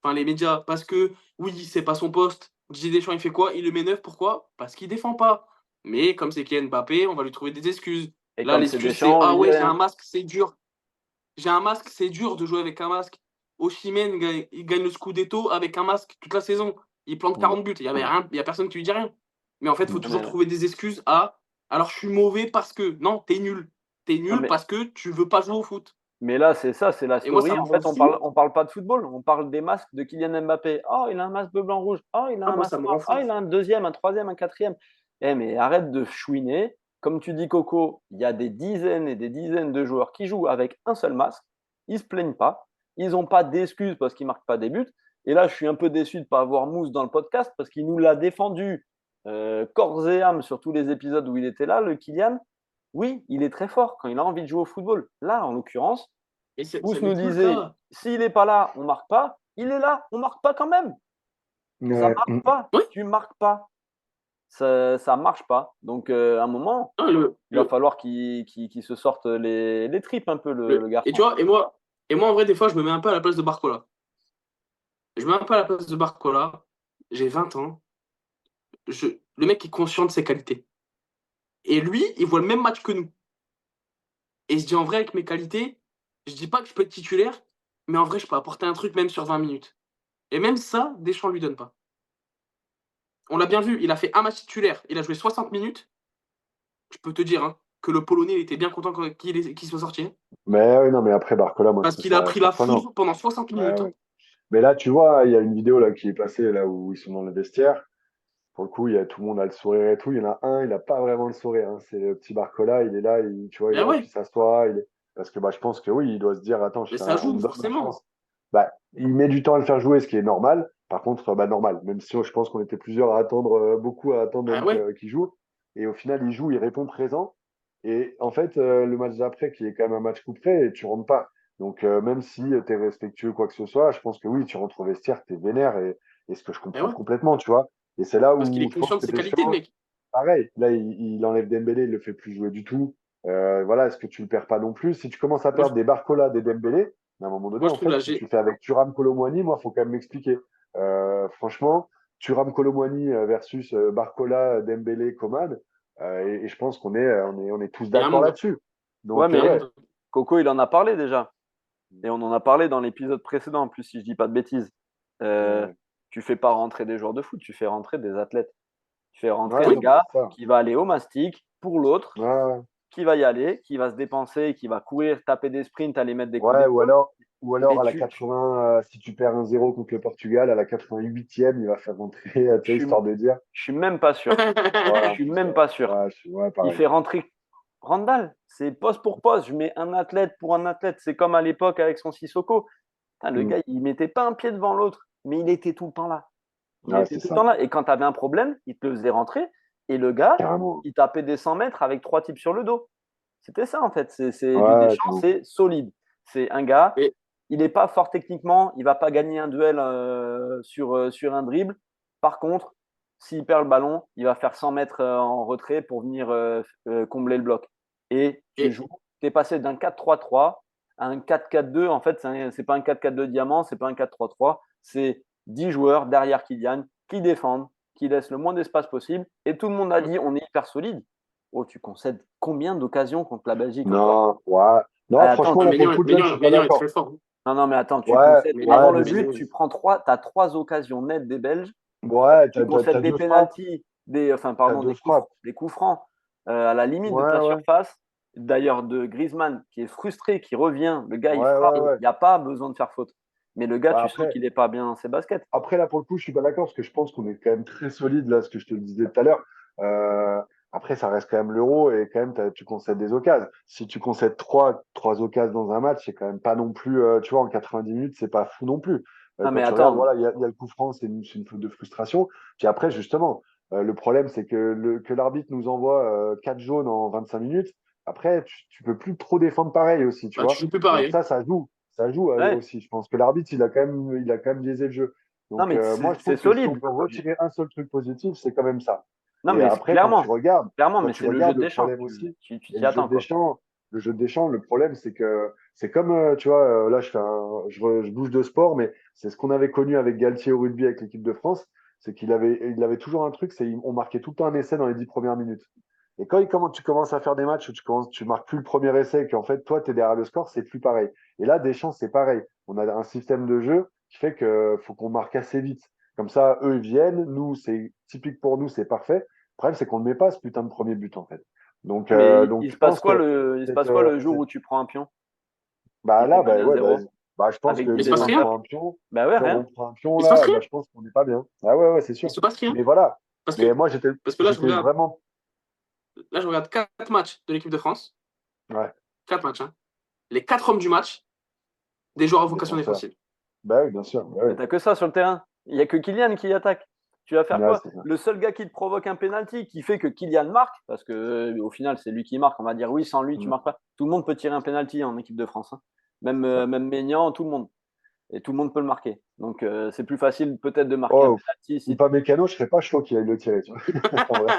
enfin les médias, parce que oui, c'est pas son poste. Didier Deschamps, il fait quoi? Il le met neuf, pourquoi? Parce qu'il défend pas. Mais comme c'est Kylian Mbappé, on va lui trouver des excuses. Et Là, comme c'est l'excuse, c'est Deschamps, on ah lui dit ouais, j'ai un rien. masque, c'est dur. J'ai un masque, c'est dur de jouer avec un masque. Osimhen, il gagne le Scudetto avec un masque toute la saison. Il plante Ouais. 40 buts. Il y a personne qui lui dit rien. Mais en fait, il faut Mm. toujours Mais, trouver des excuses à alors je suis mauvais parce que non, t'es nul. T'es non, nul mais, parce que tu veux pas jouer au foot. mais là, c'est ça, c'est la Et moi, ça story. me En rend fait, fou. on parle pas de football, on parle des masques de Kylian Mbappé. Oh, il a un masque bleu, blanc, rouge. Oh, il a Ah, un moi, masque ça me rend noir. Oh, fou. il a un deuxième, un troisième, un quatrième. Eh, mais arrête de chouiner. Comme tu dis, Coco, il y a des dizaines et des dizaines de joueurs qui jouent avec un seul masque. Ils se plaignent pas. Ils n'ont pas d'excuses parce qu'ils marquent pas des buts. Et là, je suis un peu déçu de ne pas avoir Mousse dans le podcast parce qu'il nous l'a défendu corps et âme sur tous les épisodes où il était là, le Kylian. Oui, il est très fort quand il a envie de jouer au football. Là, en l'occurrence, Et ça Mousse n'est nous plus le disait, cas. s'il n'est pas là, on marque pas. Il est là, on marque pas quand même. Ça Ouais. marche pas. Oui, Tu marques pas. Ça marche pas. Donc, à un moment, non, il va falloir qu'il se sorte les tripes un peu, le et tu garçon. vois, et moi, en vrai, des fois, je me mets un peu à la place de Barcola. Je me mets un peu à la place de Barcola. J'ai 20 ans. Le mec est conscient de ses qualités. Et lui, il voit le même match que nous. Et je dis en vrai, avec mes qualités, je dis pas que je peux être titulaire, mais en vrai, je peux apporter un truc même sur 20 minutes. Et même ça, Deschamps lui donne pas. On l'a bien vu, il a fait un match titulaire, il a joué 60 minutes. Je peux te dire hein, que le Polonais il était bien content qu'il soit sorti. Hein, Mais ouais, non, mais après, Barcola, moi, je parce trouve qu'il a ça pris la surprenant. foudre pendant 60 Ouais, minutes. Hein. ouais. Mais là, tu vois, il y a une vidéo là qui est passée là où ils sont dans le vestiaire. Pour le coup, tout le monde a le sourire et tout. Il y en a un, il n'a pas vraiment le sourire, hein. C'est le petit Barcola, il est là, tu vois, il est Ben là, puis ouais, il s'assoit. Parce que bah, je pense que oui, il doit se dire, attends, mais ça on joue, me donne ma forcément. chance. Bah, il met du temps à le faire jouer, ce qui est normal. Par contre, bah, normal, même si je pense qu'on était plusieurs à attendre, beaucoup à attendre Ben même ouais. qu'il joue. Et au final, il joue, il répond présent. Et en fait, le match d'après, qui est quand même un match coup près, tu rentres pas. Donc, même si tu es respectueux, quoi que ce soit, je pense que oui, tu rentres au vestiaire, tu es vénère. Et ce que je Ben comprends ouais. complètement, tu vois. Et c'est là Parce qu'il où est je pense conscient de que ses qualités, le Deschamps, mec. pareil, là, il enlève Dembélé, il le fait plus jouer du tout. Voilà, est-ce que tu le perds pas non plus? Si tu commences à Moi, je, perdre des Barcola, des Dembélé, à un moment donné, moi, je en trouve fait, la si G. tu fais avec Thuram Colomwani, moi, il faut quand même m'expliquer. Franchement, Thuram Colomwani versus Barcola, Dembélé, Coman, et je pense on est tous Il y a un d'accord monde. là-dessus. Ouais, Donc, Il y a un mais ouais. monde. Coco, il en a parlé déjà. Et on en a parlé dans l'épisode précédent, en plus, si je dis pas de bêtises. Euh, Ouais, tu fais pas rentrer des joueurs de foot, tu fais rentrer des athlètes. Tu fais rentrer ouais, un Oui, non, mais gars c'est ça. qui va aller au mastic pour l'autre, Ouais, ouais. qui va y aller, qui va se dépenser, qui va courir, taper des sprints, aller mettre des coups Ouais, d'épaule. ou Mais alors à la 80, si tu perds 1-0 contre le Portugal, à la 88e, il va faire rentrer, tu je sais, suis, histoire de dire. je suis même pas sûr. Je Voilà, suis c'est ça. même pas sûr. Ouais, ouais, Il pareil. fait rentrer Randall. C'est poste pour poste. Je mets un athlète pour un athlète. C'est comme à l'époque avec son Sissoko. Putain, le Mm. gars, il mettait pas un pied devant l'autre, mais il était tout le temps là. Il Ouais, était c'est tout le ça. temps là. Et quand tu avais un problème, il te le faisait rentrer. Et le gars, Carrément. il tapait des 100 mètres avec trois types sur le dos. C'était ça, en fait. C'est du Ouais, Deschamps, bon. c'est solide. C'est un gars, Mais il n'est pas fort techniquement, il va pas gagner un duel sur un dribble. Par contre, s'il perd le ballon, il va faire 100 mètres en retrait pour venir combler le bloc. Et tu et, joues, tu es passé d'un 4-3-3 à un 4-4-2. En fait, c'est pas un 4-4-2 diamant, c'est pas un 4-3-3. C'est 10 joueurs derrière Kylian qui défendent, qui laissent le moins d'espace possible. Et tout le monde a dit on est hyper solide. Oh, tu concèdes combien d'occasions contre la Belgique encore? Non, ouais. Non, Ah, attends, franchement, ah, là, pour le coup, tu vois, je suis pas Maignan est d'accord. très fort. non, non, mais attends, tu Ouais, concèdes Maignan, avant ouais, le mais but, Maignan, tu prends tu as trois occasions nettes des Belges, ouais, tu concèdes t'as des deux frappes, pénalties, t'as deux frappes. des coups francs à la limite de Ouais, ta ouais, surface. D'ailleurs, de Griezmann qui est frustré, qui revient, le gars il ouais, ouais, frappe, ouais. il n'y a pas besoin de faire faute. Mais le gars, Bah tu sens après, qu'il n'est pas bien dans ses baskets. Là, pour le coup, je suis pas d'accord parce que je pense qu'on est quand même très solide, là, ce que je te le disais tout à l'heure. Euh, Après, ça reste quand même l'euro et quand même, tu concèdes des occasions. Si tu concèdes trois occasions dans un match, c'est quand même pas non plus, tu vois, en 90 minutes, c'est pas fou non plus. Non, Quand mais tu regardes, attends, voilà, il y a le coup franc, c'est une faute de frustration. Puis après, justement, le problème, c'est que l'arbitre nous envoie 4 jaunes en 25 minutes. Après, tu peux plus trop défendre pareil aussi, tu bah, tu vois. joues plus Donc pareil. ça joue. Ça joue ouais, aussi. Je pense que l'arbitre, il a quand même biaisé le jeu. Non, Donc, mais moi, je c'est trouve que si on solide. peut retirer un seul truc positif, c'est quand même ça. Non, Et mais après, clairement, quand mais tu c'est le jeu regardes de le Deschamps. problème aussi, Tu et t'y attends, quoi. Le jeu de Deschamps, le problème, c'est que c'est comme, tu vois, là, je bouge de sport, mais c'est ce qu'on avait connu avec Galtier au rugby avec l'équipe de France, c'est il avait toujours un truc, on marquait tout le temps un essai dans les 10 premières minutes. Et tu commences à faire des matchs où tu marques plus le premier essai, et qu'en fait, toi, tu es derrière le score, c'est plus pareil. Et là, Deschamps, c'est pareil. On a un système de jeu qui fait que faut qu'on marque assez vite. Comme ça, eux, ils viennent. Nous, c'est typique pour nous, c'est parfait. Le problème, c'est qu'on ne met pas ce putain de premier but, en fait. Mais Donc il se je passe pense quoi que il se passe quoi le jour cette- où tu prends un pion bah et t'es là, mené bah, à ouais, 0 je pense avec que Il se dès passe qu'on rien. prend un pion, Bah ouais, dès qu'on rien. prend un pion Il se passe là, rien. bah, je pense qu'on n'est pas bien. Ah ouais, ouais, c'est Il sûr. se passe rien. Mais voilà. Parce Mais que, moi, parce que j'étais vraiment. là, je regarde 4 matchs de l'équipe de France. Ouais, 4 matchs, hein. Les 4 hommes du match, des joueurs à vocation défenseur. défensive. Bah oui, bien sûr. Bah Mais oui. t'as que ça sur le terrain. Il y a que Kylian qui attaque. Tu vas faire Ouais, quoi? c'est ça. Le seul gars qui te provoque un penalty, qui fait que Kylian marque, parce que au final c'est lui qui marque, on va dire oui, sans lui tu Mm, marques pas. Tout le monde peut tirer un penalty en équipe de France, hein. Même, c'est ça. même Maignan, tout le monde. Et tout le monde peut le marquer. Donc c'est plus facile peut-être de marquer un Oh, penalty ou si. pas mécano, je serais pas chaud qu'il aille le tirer, tu vois. En vrai.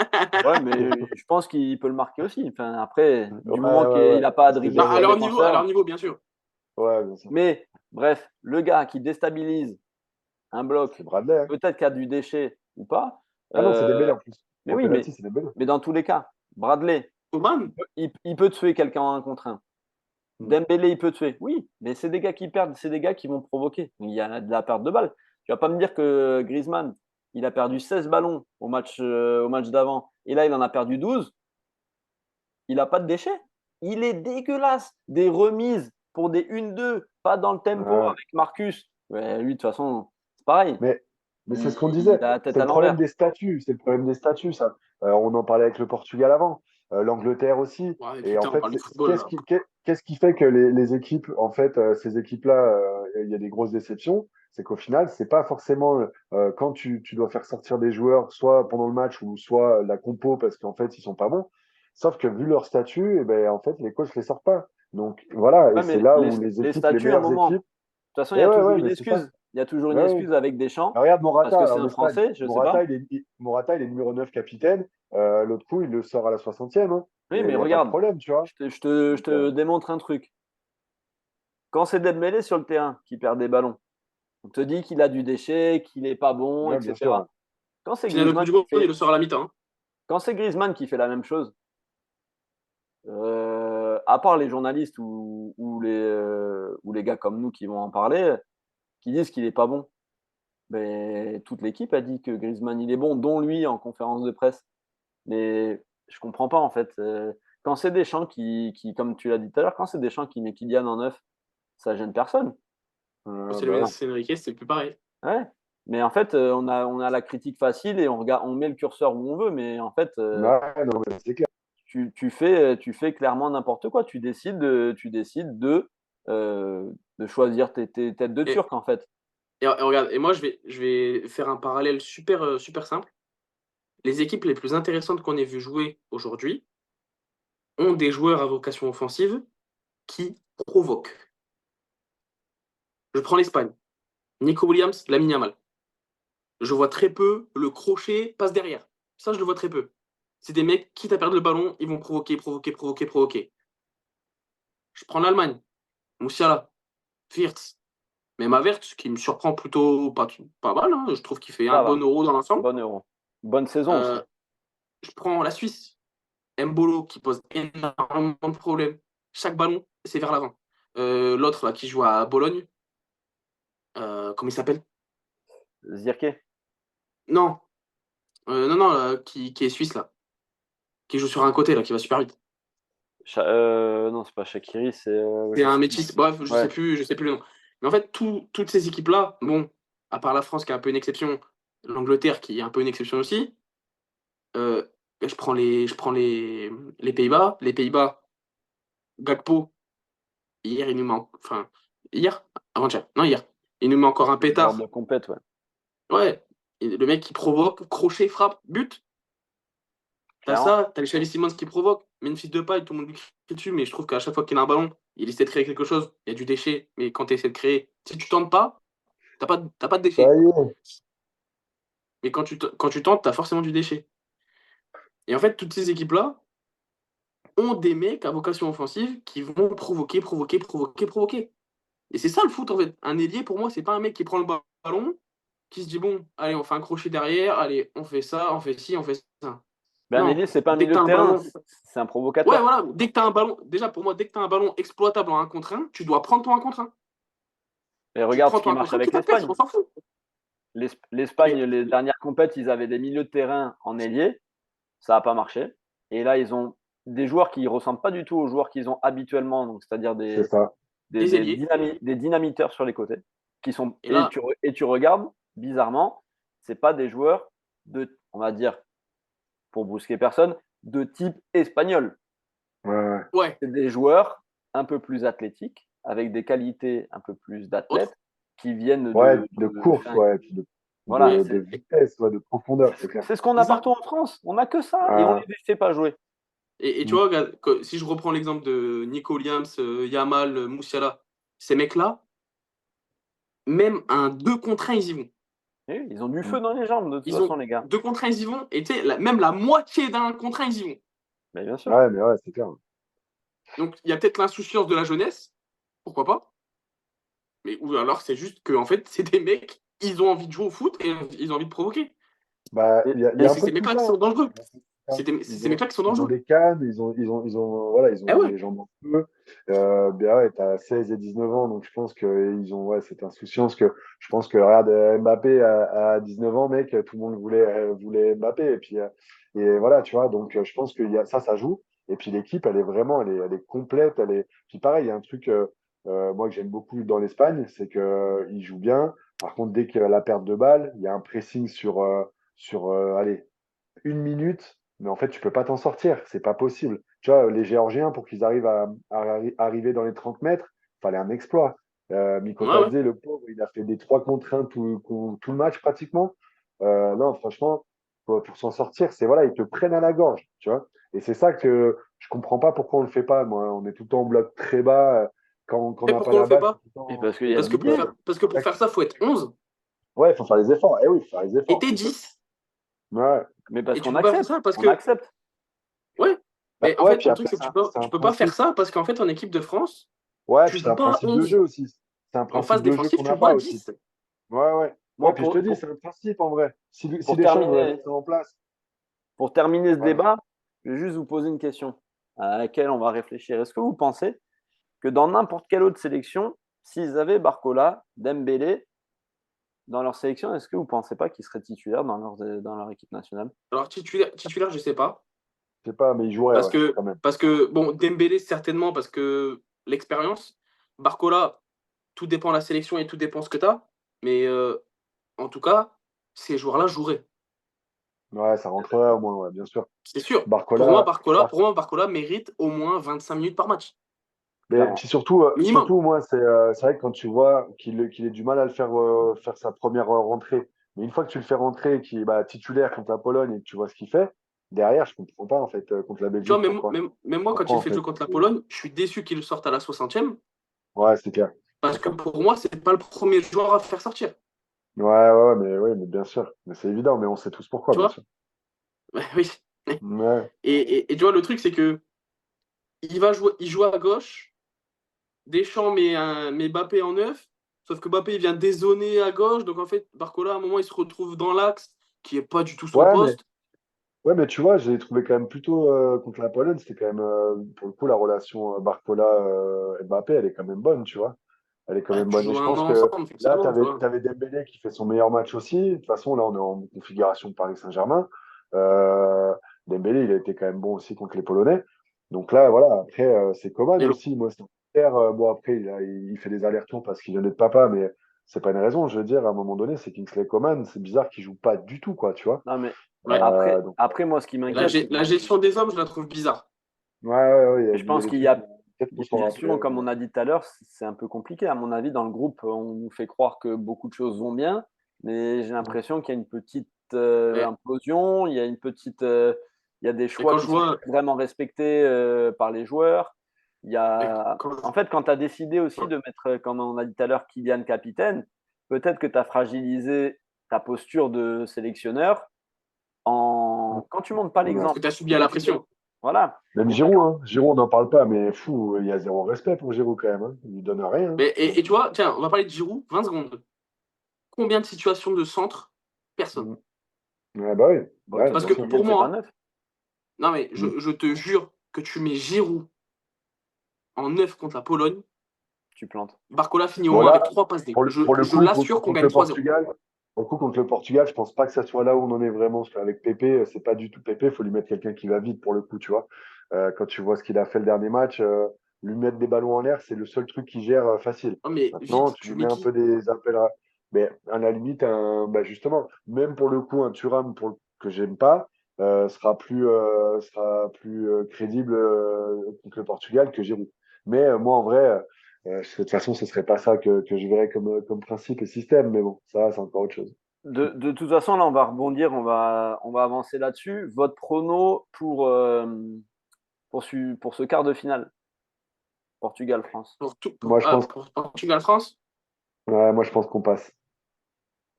Ouais, mais je pense qu'il peut le marquer aussi. Enfin, après, du Ouais, moment ouais, qu'il ouais. n'a pas à C'est ce que dribbler Non, j'allais trois dire. à leur défenseurs. niveau, bien sûr. Ouais, bien sûr. Mais bref, le gars qui déstabilise un bloc, C'est Bradley, hein. peut-être qu'il y a du déchet ou pas. Ah non, c'est euh, Dembélé en plus. mais Au oui, penalty, c'est Dembélé. mais dans tous les cas, Bradley, Coman, il peut tuer quelqu'un en 1 contre 1. Mm. Dembélé, il peut tuer. Oui, mais c'est des gars qui perdent, c'est des gars qui vont provoquer. Il y a de la perte de balles. Tu vas pas me dire que Griezmann, il a perdu 16 ballons au match d'avant, et là, il en a perdu 12. Il n'a pas de déchets. Il est dégueulasse. Des remises pour des 1-2, pas dans le tempo Ouais. avec Marcus. Ouais, lui, de toute façon, c'est pareil. Mais, mais c'est ce qu'on Il disait. a la tête C'est à le problème l'envers. des statuts. C'est le problème des statuts, ça. On en parlait avec le Portugal avant, l'Angleterre aussi. ouais, Et en putain, on fait, parle de football là. qu'est-ce qui fait que les équipes, en fait, ces équipes-là, il y a des grosses déceptions. C'est qu'au final, c'est pas forcément quand tu dois faire sortir des joueurs, soit pendant le match ou soit la compo, parce qu'en fait, ils sont pas bons. Sauf que vu leur statut, eh ben, en fait, les coachs les sortent pas. Donc voilà, et Ouais, c'est mais là où les les équipes, les statuts, à un meilleures moment. De équipes. toute façon, il y Et a ouais, toujours ouais, une mais c'est ça. excuse. Il y a toujours une Ouais, ouais. excuse avec Deschamps, Bah, regarde parce Morata que c'est en un Espagne. Français, je sais pas. Morata, il est numéro 9 capitaine. L'autre coup, il le sort à la 60e, hein. Oui, Il mais n'y a pas de regarde, problème, tu vois. je Donc, te démontre un truc. Quand c'est Dembélé sur le terrain qui perd des ballons, on te dit qu'il a du déchet, qu'il n'est pas bon, ouais, bien sûr. etc. Quand c'est Finale de Coupe Griezmann du qui Monde, il fait, le sort à la mi-temps, hein. quand c'est Griezmann qui fait la même chose, à part les journalistes ou les gars comme nous qui vont en parler, qui disent qu'il n'est pas bon, mais toute l'équipe a dit que Griezmann il est bon, dont lui en conférence de presse. Mais je comprends pas en fait. Quand c'est Deschamps comme tu l'as dit tout à l'heure, quand c'est Deschamps qui met Kylian en neuf, ça gêne personne. Bah non. C'est Enrique, c'est plus pareil. Ouais. Mais en fait, on a la critique facile et on met le curseur où on veut. Mais en fait, Ouais, non, mais c'est clair. tu fais clairement n'importe quoi. Tu décides de choisir tes têtes de Et, Turc en fait. et regarde, et moi je vais faire un parallèle super simple. Les équipes les plus intéressantes qu'on ait vu jouer aujourd'hui ont des joueurs à vocation offensive qui provoquent. Je prends l'Espagne. Nico Williams, Lamine Yamal. Je vois très peu le crochet passe derrière. Ça, je le vois très peu. C'est des mecs, quitte à perdre le ballon, ils vont provoquer. Je prends l'Allemagne. Moussiala, Wirtz, même Havertz, qui me surprend plutôt pas mal, hein. Je trouve qu'il fait un Ça bon va. euro dans l'ensemble. Bon euro. Bonne saison aussi. Euh, je prends la Suisse. Mbolo, qui pose énormément de problèmes. Chaque ballon, c'est vers l'avant. L'autre, là, qui joue à Bologne, comment il s'appelle? Zirke. Non, non, qui est suisse, là. Qui joue sur un côté, là, qui va super vite. Non, c'est pas Shaqiri, c'est. C'est Je un sais métis. Bref, Ouais. je sais plus le nom. Mais en fait, toutes ces équipes-là, bon, à part la France qui est un peu une exception, l'Angleterre qui est un peu une exception aussi, euh, les Pays-Bas. Les Pays-Bas, Gakpo, hier, il nous manque. Enfin, hier? Avant-hier. Non, hier. Il nous met encore un Joueur de pétard. compète, ouais. Ouais. Et le mec qui provoque, crochet, frappe, but. T'as Clairement. ça, t'as les Charlie Simmons qui provoque. Memphis Depay, tout le monde lui crie dessus, mais je trouve qu'à chaque fois qu'il a un ballon, il essaie de créer quelque chose. Il y a du déchet, mais quand tu essaies de créer, si tu tentes pas, T'as pas de Ça déchet. y est. Mais quand tu tentes, t'as forcément du déchet. Et en fait, toutes ces équipes-là ont des mecs à vocation offensive qui vont provoquer, provoquer, provoquer, provoquer. Et c'est ça le foot, en fait. Un ailier, pour moi, c'est pas un mec qui prend le ballon, qui se dit, bon, allez, on fait un crochet derrière, allez, on fait ça, on fait ci, on fait ça. Mais un Non, ailier, c'est pas un dès que milieu tu de as un terrain, ballon. c'est un Ouais, provocateur. voilà, dès que tu as un ballon, déjà pour moi, dès que tu as un ballon exploitable en 1 contre 1, tu dois prendre ton 1 contre 1. Et Tu regarde prends ce ton qui 1 marche contre 1, avec quitte à perdre, l'Espagne. on s'en fout. L'Espagne, Mais, les dernières compètes, ils avaient des milieux de terrain en ailier. Ça n'a pas marché. Et là, ils ont des joueurs qui ne ressemblent pas du tout aux joueurs qu'ils ont habituellement, donc c'est-à-dire C'est ça. des ailiers. des dynamiteurs sur les côtés. Qui sont, Et là, et tu regardes, bizarrement, ce pas des joueurs de, on va dire, pour brusquer personne, de type espagnol. Ouais, ouais. ouais, C'est des joueurs un peu plus athlétiques, avec des qualités un peu plus autre. d'athlètes, qui viennent Ouais, de, de course, ouais, puis voilà, de vitesse, ouais, de profondeur, c'est clair. c'est ce qu'on a C'est ça. partout en France. On n'a que ça et on Ah, les fait pas jouer. Et tu mm. vois, regarde, si je reprends l'exemple de Nico Williams, Yamal, Moussiala, ces mecs-là, même un 2 contre 1, ils y vont. Et oui, ils ont du Mm. feu dans les jambes, de toute Ils façon, ont les gars. 2 contre 1, ils y vont. Et tu sais, même la moitié d'un contre 1, ils y vont. Mais bien sûr. Ouais, mais ouais, c'est clair. Donc, il y a peut-être l'insouciance de la jeunesse, pourquoi pas. Mais ou alors, c'est juste que, en fait, c'est des mecs, ils ont envie de jouer au foot et ils ont envie de provoquer. Bah, Et, il y et a un C'est peu ces de tout mecs-là ça, qui sont hein. dangereux. C'est Ils ces mecs-là qui sont ils ont dangereux. des cannes, voilà, ils Eh ont ouais. les jambes en feu. Ben ouais, t'as 16 et 19 ans, donc je pense qu'ils ont ouais, cette insouciance que je pense que regarde Mbappé à 19 ans, mec, tout le monde voulait Mbappé. Et voilà, tu vois, donc je pense que ça joue. Et puis l'équipe, elle est complète. Puis pareil, il y a un truc, moi que j'aime beaucoup dans l'Espagne, c'est que ils jouent bien. Par contre, dès qu'il y a la perte de balle, il y a un pressing allez, 1 minute, mais en fait, tu peux pas t'en sortir. C'est pas possible. Tu vois, les Géorgiens, pour qu'ils arrivent à arriver dans les 30 mètres, fallait un exploit. Ouais, Mikotadze, ouais. le pauvre, il a fait des 3 contre 1 tout le match pratiquement. Non, franchement, pour s'en sortir, c'est voilà, ils te prennent à la gorge, tu vois. Et c'est ça que je comprends pas pourquoi on le fait pas. Moi, on est tout le temps en bloc très bas. Quand on Et n'a pas pourquoi on la le fait balle, pas? c'est tout le Et temps. parce qu'il y a Didier. Parce que pour faire ça, faut être 11 Ouais, il faut faire les efforts. Eh oui, il faut faire les et efforts, t'es c'est sûr. 10. Ouais. Mais parce Et tu qu'on peux pas faire accepte. ça parce On que. accepte. Ouais. Bah, Mais en ouais, fait, puis le après, truc, c'est que c'est tu un peux pas faire principe. ça parce qu'en fait, en équipe de France, Ouais, tu puis c'est joues un pas à principe de 11. jeu aussi. C'est un En principe phase de jeu défensive, qu'on tu n'a joues à pas aussi. 10. Ouais, ouais. Ouais, Moi, puis je te dis, c'est un principe en vrai. Si pour Deschamps veut terminer, mettre ça en place. pour terminer ce Ouais. débat, je vais juste vous poser une question à laquelle on va réfléchir. Est-ce que vous pensez que dans n'importe quelle autre sélection, s'ils avaient Barcola, Dembélé dans leur sélection, est-ce que vous ne pensez pas qu'ils seraient titulaires dans leur équipe nationale? Alors, titulaire, je sais pas. Je sais pas, mais il jouerait, ouais, quand même. Parce que bon, Dembélé, certainement, parce que l'expérience. Barcola, tout dépend de la sélection et tout dépend ce que tu as. Mais en tout cas, ces joueurs-là joueraient. Ouais, ça rentrerait au moins, ouais, bien sûr. C'est sûr. Barcola, Bar- Pour moi, Barcola mérite au moins 25 minutes par match. mais Clairement. puis surtout, Minimum. moi, c'est vrai que quand tu vois qu'il ait du mal à le faire sa première rentrée, mais une fois que tu le fais rentrer, qu'il est bah, titulaire contre la Pologne et que tu vois ce qu'il fait, derrière, je comprends pas en fait contre la Tu vois, Belgique pourquoi. même moi, quand Pourquoi il en fait le jeu fait? contre la Pologne, je suis déçu qu'il le sorte à la 60e. Ouais, c'est clair. Parce que pour moi, c'est pas le premier joueur à faire sortir. Ouais, mais bien sûr. Mais c'est évident, mais on sait tous pourquoi, Tu bien vois? sûr. Oui. Ouais, Et tu vois, le truc, c'est que il joue à gauche, Deschamps met Mbappé en neuf, sauf que Mbappé il vient dézonner à gauche, donc en fait, Barcola, à un moment, il se retrouve dans l'axe, qui est pas du tout son ouais, mais, poste. ouais, mais tu vois, j'ai trouvé quand même plutôt contre la Pologne, c'était quand même, pour le coup, la relation Barcola-Mbappé, elle est quand même bonne, tu vois. Elle est quand Bah, même tu bonne. Et joues je un pense an que ensemble, là, forcément, tu vois. t'avais Dembélé qui fait son meilleur match aussi. De toute façon, là, on est en configuration Paris Saint-Germain. Euh, Dembélé, il a été quand même bon aussi contre les Polonais. Donc là, voilà, après, c'est Coman Et le- aussi. Moi, c'est super. Bon, après, il fait des allers-retours parce qu'il vient d'être papa, mais c'est pas une raison. Je veux dire, à un moment donné, c'est Kingsley Coman. C'est bizarre qu'il joue pas du tout, quoi, tu vois. Non, mais ouais. Donc, après, moi, ce qui m'inquiète, c'est La gestion des hommes, je la trouve bizarre. ouais, je il y a pense des qu'il y trucs, a peut-être il qu'on y a une s'en gestion, rappelait. comme on a dit tout à l'heure, c'est un peu compliqué. À mon avis, dans le groupe, on nous fait croire que beaucoup de choses vont bien, mais j'ai l'impression qu'il y a une petite Et, implosion, il y a des et choix quand qui je sont vois. vraiment respectés par les joueurs. Et quand En fait, quand tu as décidé aussi ouais. de mettre, comme on a dit tout à l'heure, Kylian capitaine, peut-être que tu as fragilisé ta posture de sélectionneur quand tu montres pas Ouais. Parce que l'exemple. tu as subi à la pression. Voilà. Même Giroud, hein. Giroud, on n'en parle pas, mais fou, il y a zéro respect pour Giroud quand même. Hein. Il lui donne rien. Mais, et tu vois, tiens, on va parler de Giroud, 20 secondes. Combien de situations de centre? Personne. Mm. Ouais, bah oui, ouais, Parce bien que sûr. pour C'est pas moi, neuf. non mais Mm. je te jure que tu mets Giroud en 9 contre la Pologne, Tu plantes. Barcola finit au Bon, moins avec là, 3 passes D. pour le Je coup, l'assure qu'on contre gagne le 3-0. Portugal, contre le Portugal, je pense pas que ça soit là où on en est vraiment. Parce qu'avec Pépé, c'est pas du tout Pépé, il faut lui mettre quelqu'un qui va vite pour le coup, tu vois. Quand tu vois ce qu'il a fait le dernier match, lui mettre des ballons en l'air, c'est le seul truc qu'il gère facile. Non mais Maintenant, vite, tu tu lui mets mets un qui? peu des appels à. Mais à la limite, bah justement, même pour le coup, un Thuram que j'aime pas, sera plus crédible contre le Portugal que Giroud. Mais moi, en vrai, de toute façon, ce serait pas ça que je verrais comme principe et système. Mais bon, ça, c'est encore autre chose. De toute façon, là, on va rebondir, on va avancer là-dessus. Votre prono pour ce quart de finale, Portugal-France. Moi, je pense, Pour Portugal-France? moi, je pense qu'on passe.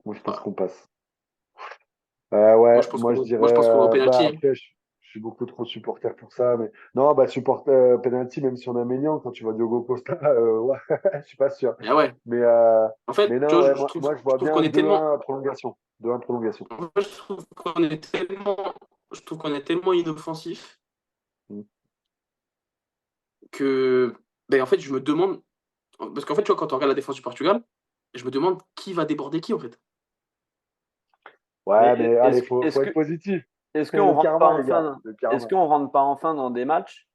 Moi, je pense Bah, qu'on passe. moi Ouais, je pense moi, je qu'on dirais, moi, je pense qu'on va au bah, penalty. après, je suis beaucoup trop supporter pour ça. Mais non, bah, penalty, même si on a Maignan, quand tu vois Diogo Costa, ouais, je suis pas sûr. Ah ouais. Mais, euh, En fait, mais tu non, vois, ouais, je moi, trouve, je je vois trouve bien qu'on est tellement. 2-1 prolongation. 2-1 prolongation. En fait, je trouve qu'on est tellement. Je trouve qu'on est tellement inoffensif Mm. que. Ben, en fait, je me demande. Parce qu'en fait, tu vois, quand on regarde la défense du Portugal, je me demande qui va déborder qui, en fait. Mais Ouais, mais allez, est-ce faut est-ce que être positif. est-ce qu'on Le rentre pas karma, les gars. enfin Le est-ce karma. qu'on rentre pas enfin dans des matchs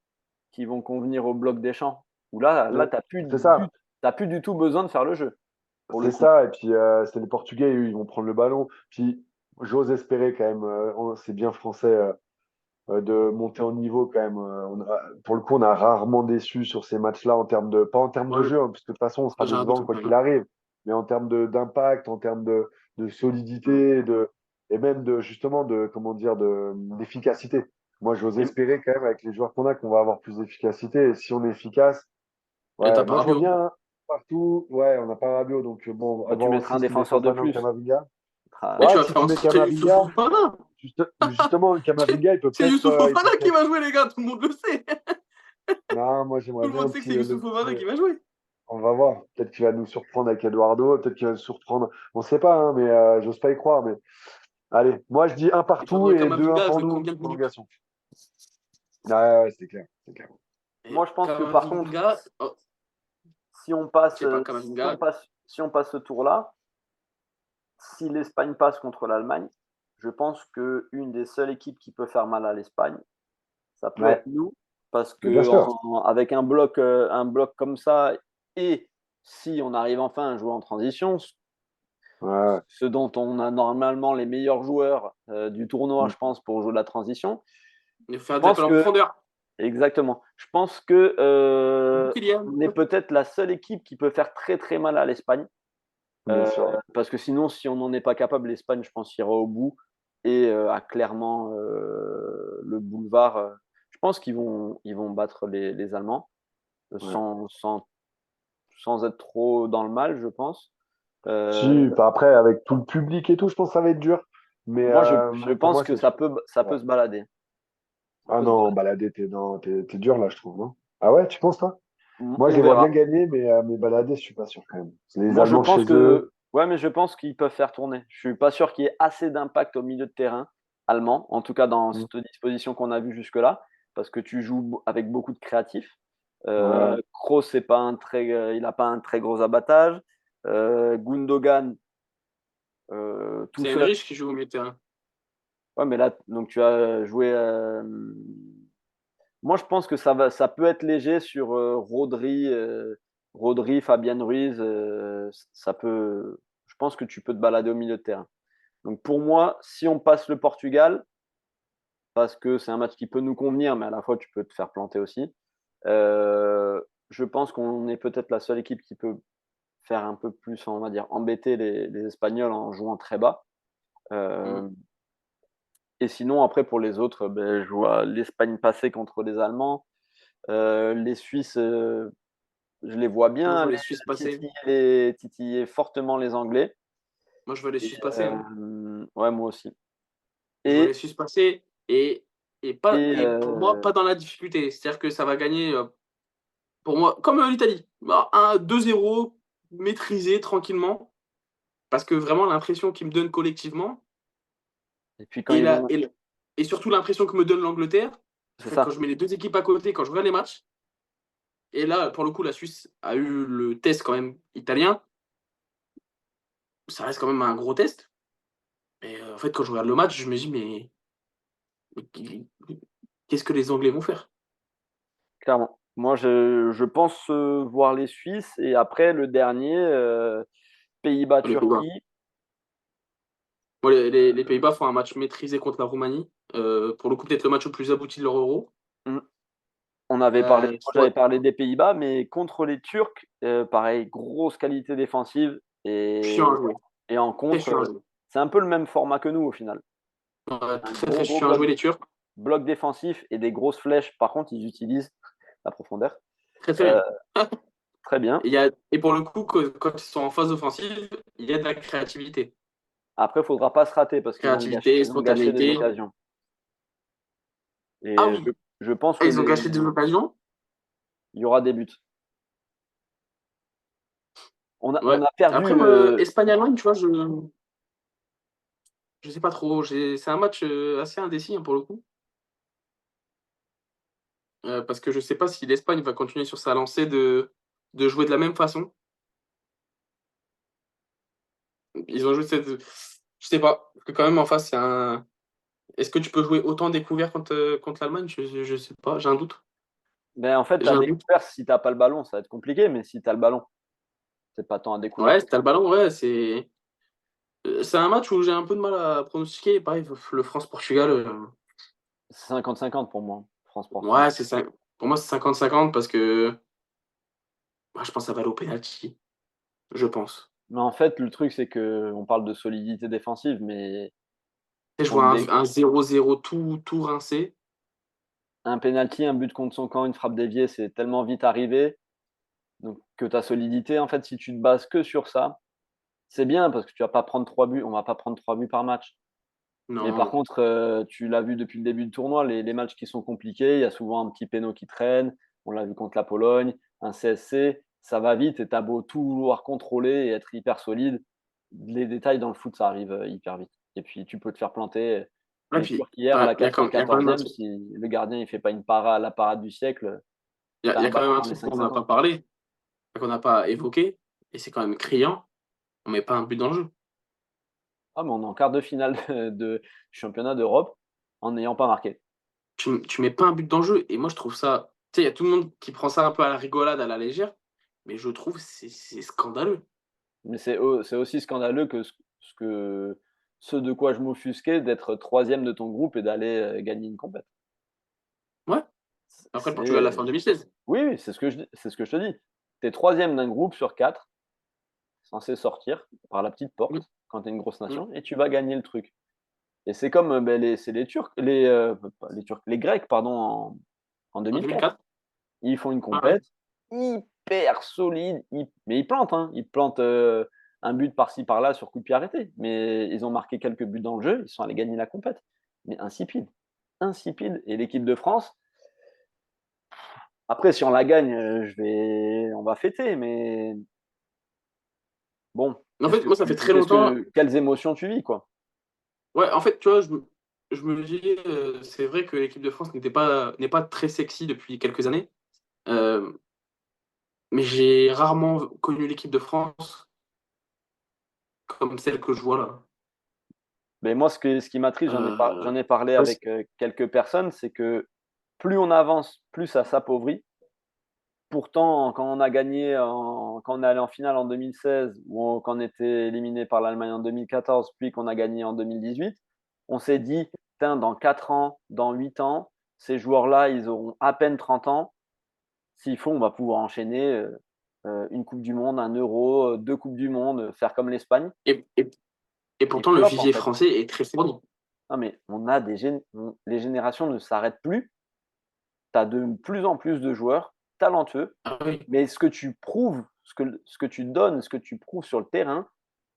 qui vont convenir au bloc des champs? Où là, Mm. C'est ça. t'as plus du tout besoin de faire le jeu, pour le C'est coup. ça, et puis c'est les Portugais, eux, ils vont prendre le ballon. Puis j'ose espérer quand même, c'est bien français de monter en niveau quand même. Pour le coup, on a rarement déçu sur ces matchs-là pas en termes de Moi, jeu, hein, parce que de toute façon, on sera j'ai un doute décevant quand quoi même, qu'il hein. arrive, mais en termes d'impact, en termes de solidité, et même de justement de comment dire d'efficacité. Moi, j'ose Et espérer quand même avec les joueurs qu'on va avoir plus d'efficacité. Et si on est efficace, Et t'as ouais, pas moi je vois Rabiot. bien partout. Ouais, on n'a pas Rabiot, donc bon, bah, tu avoir mettras un aussi défenseur de Stéphano plus. Camavinga. Et tu Ouais, vas si faire tu mets entrer Youssouf Camavinga, Fofana. justement, Camavinga, C'est Youssouf il peut Fofana qui peut-être. va jouer, les gars, tout le monde le sait. Non, moi Tout j'aimerais le bien monde un sait que petit, c'est Youssouf Fofana qui va jouer. On va voir. Peut-être qu'il va nous surprendre avec Eduardo, peut-être qu'il va nous surprendre. On ne sait pas, hein, mais j'ose pas y croire. Mais allez, moi je dis un Et partout et 2-1 Kamavinga a pour joué nous, combien de minutes? prolongation. Ouais, ouais, c'est clair, c'est clair. Moi, Et je pense que par contre, Kamavinga, oh, si on je passe, sais pas, si on Kamavinga. passe, si on passe ce tour-là, si l'Espagne passe contre l'Allemagne, je pense qu'une des seules équipes qui peut faire mal à l'Espagne, ça peut Ouais, être nous, parce mais bien que sûr. avec un bloc comme ça, et si on arrive enfin à jouer en transition, Ouais. ce dont on a normalement les meilleurs joueurs du tournoi, Mm. je pense, pour jouer la transition, Il faut je faire des pense appels en que profondeur. exactement. Je pense que Kylian. on est peut-être la seule équipe qui peut faire très très mal à l'Espagne. Bien sûr. Parce que sinon, si on n'en est pas capable, l'Espagne, je pense, ira au bout et a clairement le boulevard. Je pense qu'ils vont battre les Allemands euh, Ouais. sans, sans, sans être trop dans le mal, je pense. Si, Euh, enfin, après, avec tout le public et tout, je pense que ça va être dur. moi, je Pour pense moi, que c'est ça peut ouais. se balader. Ça Ah peut se non, balader. balader, non, t'es dur là, je trouve, non? Ah ouais, tu penses, toi? Moi, je On les vois bien verra. gagner, mais balader, je suis pas sûr quand même. C'est les Moi, je Allemands pense chez eux. que, ouais, mais je pense qu'ils peuvent faire tourner. Je suis pas sûr qu'il y ait assez d'impact au milieu de terrain allemand, en tout cas dans Mm. cette disposition qu'on a vue jusque-là, parce que tu joues avec beaucoup de créatifs. Ouais, Kroos, il n'a pas un très gros abattage. Gundogan, tout C'est seul. Henrich qui joue au milieu de terrain. Ouais, mais là, donc tu as joué. Moi, je pense que ça peut être léger sur Rodri, Fabian Ruiz. Je pense que tu peux te balader au milieu de terrain. Donc pour moi, si on passe le Portugal, parce que c'est un match qui peut nous convenir, mais à la fois tu peux te faire planter aussi, je pense qu'on est peut-être la seule équipe qui peut faire un peu plus, on va dire, embêter les Espagnols en jouant très bas. Mm. Euh, et sinon, après, pour les autres, ben, je vois l'Espagne passer contre les Allemands. Les Suisses, Je les vois Moi, je bien vois aller les Suisses passer. titiller fortement les Anglais. Moi, je vois les Et, Suisses passer, hein. ouais, moi aussi. Je vois les Et, Suisses passer et et pour moi, pas dans la difficulté. C'est-à-dire que ça va gagner, pour moi, comme l'Italie. Bah, 2-0, maîtrisé tranquillement. Parce que vraiment, l'impression qu'ils me donnent collectivement, puis quand et, ils la, vont. et, le- et surtout l'impression que me donne l'Angleterre, C'est quand ça. je mets les deux équipes à côté, quand je regarde les matchs, et là, pour le coup, la Suisse a eu le test quand même italien. Ça reste quand même un gros test. Et en fait, quand je regarde le match, je me dis, mais qu'est-ce que les Anglais vont faire? Clairement. Moi, je pense voir les Suisses. Et après, le dernier, Les Pays-Bas. Pays-Bas-Turquie. Bon, les Pays-Bas font un match maîtrisé contre la Roumanie. Pour le coup, peut-être le match le plus abouti de leur Euro. Mm. Moi, Ouais, j'avais parlé des Pays-Bas, mais contre les Turcs, pareil, grosse qualité défensive. chiant Et, à jouer. et en Très contre, chiant à jouer. c'est un peu le même format que nous au final. Un Très, très gros chiant à jouer, les Turcs. bloc défensif et des grosses flèches. Par contre, ils utilisent la profondeur. Très, très Euh, bien. Très bien. Et pour le coup, quand ils sont en phase offensive, il y a de la créativité. Après, il ne faudra pas se rater parce Créativité, ils ont gâché des spontanéité. occasions. Ah Et oui, je pense que ils ont gâché des occasions. il y aura des buts. On Ouais. a perdu. Après, Espagne-Allemagne, tu vois, je sais pas trop. C'est un match assez indécis, hein, pour le coup. Parce que je sais pas si l'Espagne va continuer sur sa lancée de jouer de la même façon. Ils ont joué cette. Je sais pas. Parce que quand même, en face, c'est un. Est-ce que tu peux jouer autant découvert contre l'Allemagne? Je sais pas, j'ai un doute. Ben, en fait, tu J'ai as un doute. découvert si tu n'as pas le ballon, ça va être compliqué, mais si tu as le ballon, c'est pas tant à découvert Ouais, que si tu ça. le ballon, ouais, c'est un match où j'ai un peu de mal à pronostiquer. Pareil, le France-Portugal, C'est 50-50 pour moi, France-Portugal. ouais, c'est ça. Pour moi, c'est 50-50 parce que bah, je pense que ça va aller au penalty. Je pense. Mais en fait, le truc, c'est que on parle de solidité défensive, mais Et je vois contre un 0-0 tout rincé. un penalty, un but contre son camp, une frappe déviée, c'est tellement vite arrivé. Donc, que ta solidité, en fait, si tu te bases que sur ça, c'est bien parce que tu vas pas prendre 3 buts, on va pas prendre 3 buts par match. Mais par Non. contre, tu l'as vu depuis le début du tournoi, les matchs qui sont compliqués, il y a souvent un petit péno qui traîne. On l'a vu contre la Pologne, un CSC, ça va vite et tu as beau tout vouloir contrôler et être hyper solide. Les détails dans le foot, ça arrive hyper vite. Et puis, tu peux te faire planter. Ouais, Les puis, Turcs, hier, à la il y a quand même un 94e, truc, si le gardien il fait pas la parade du siècle, tu il as y un a quand même ballon un dans les truc qu'on n'a pas 5-50. parlé, qu'on n'a pas évoqué, et c'est quand même criant. On met pas un but dans le jeu. Ah, mais on est en quart de finale de championnat d'Europe en n'ayant pas marqué. Tu mets pas un but dans le jeu. Et moi, je trouve ça. Tu sais, il y a tout le monde qui prend ça un peu à la rigolade, à la légère. Mais je trouve que c'est scandaleux. Mais c'est aussi scandaleux que ce de quoi je m'offusquais, d'être troisième de ton groupe et d'aller gagner une compète. Ouais. Après, le Portugal l'a fait en 2016. Oui, oui, c'est ce que je te dis. Tu es troisième d'un groupe sur 4, censé sortir par la petite Mm, porte quand tu es une grosse mm. nation et tu vas gagner le truc. Et c'est comme c'est les Turcs, pas les Turcs, les Grecs, pardon, en En 2004. 2004. Ils font une Ouais, ouais. compète hyper solide, mais ils plantent, hein. Ils plantent un but par-ci par-là sur coup de pied arrêté. Mais ils ont marqué quelques buts dans le jeu, ils sont allés gagner la compète. Mais insipide, insipide. Et l'équipe de France, après, si on la gagne, on va fêter, mais bon, En fait, moi, ça fait très longtemps. quelles émotions tu vis, quoi. Ouais, en fait, tu vois, je me dis, c'est vrai que l'équipe de France n'est pas très sexy depuis quelques années. Euh, mais j'ai rarement connu l'équipe de France comme celle que je vois là. Mais moi, ce qui m'attriste, Euh, j'en ai parlé parce- avec quelques personnes, c'est que plus on avance, plus ça s'appauvrit. Pourtant, quand on est allé en finale en 2016 ou quand on était éliminé par l'Allemagne en 2014, puis qu'on a gagné en 2018, on s'est dit, putain, dans 4 ans, dans 8 ans, ces joueurs-là, ils auront à peine 30 ans. S'il faut, on va pouvoir enchaîner une Coupe du Monde, un Euro, 2 Coupes du Monde, faire comme l'Espagne. et, et, et Et pourtant, le flop, en vivier fait. français est très fourni. Non, mais les générations ne s'arrêtent plus. Tu as de plus en plus de joueurs. talentueux, Ah oui. mais ce que tu prouves, ce que tu donnes, ce que tu prouves sur le terrain,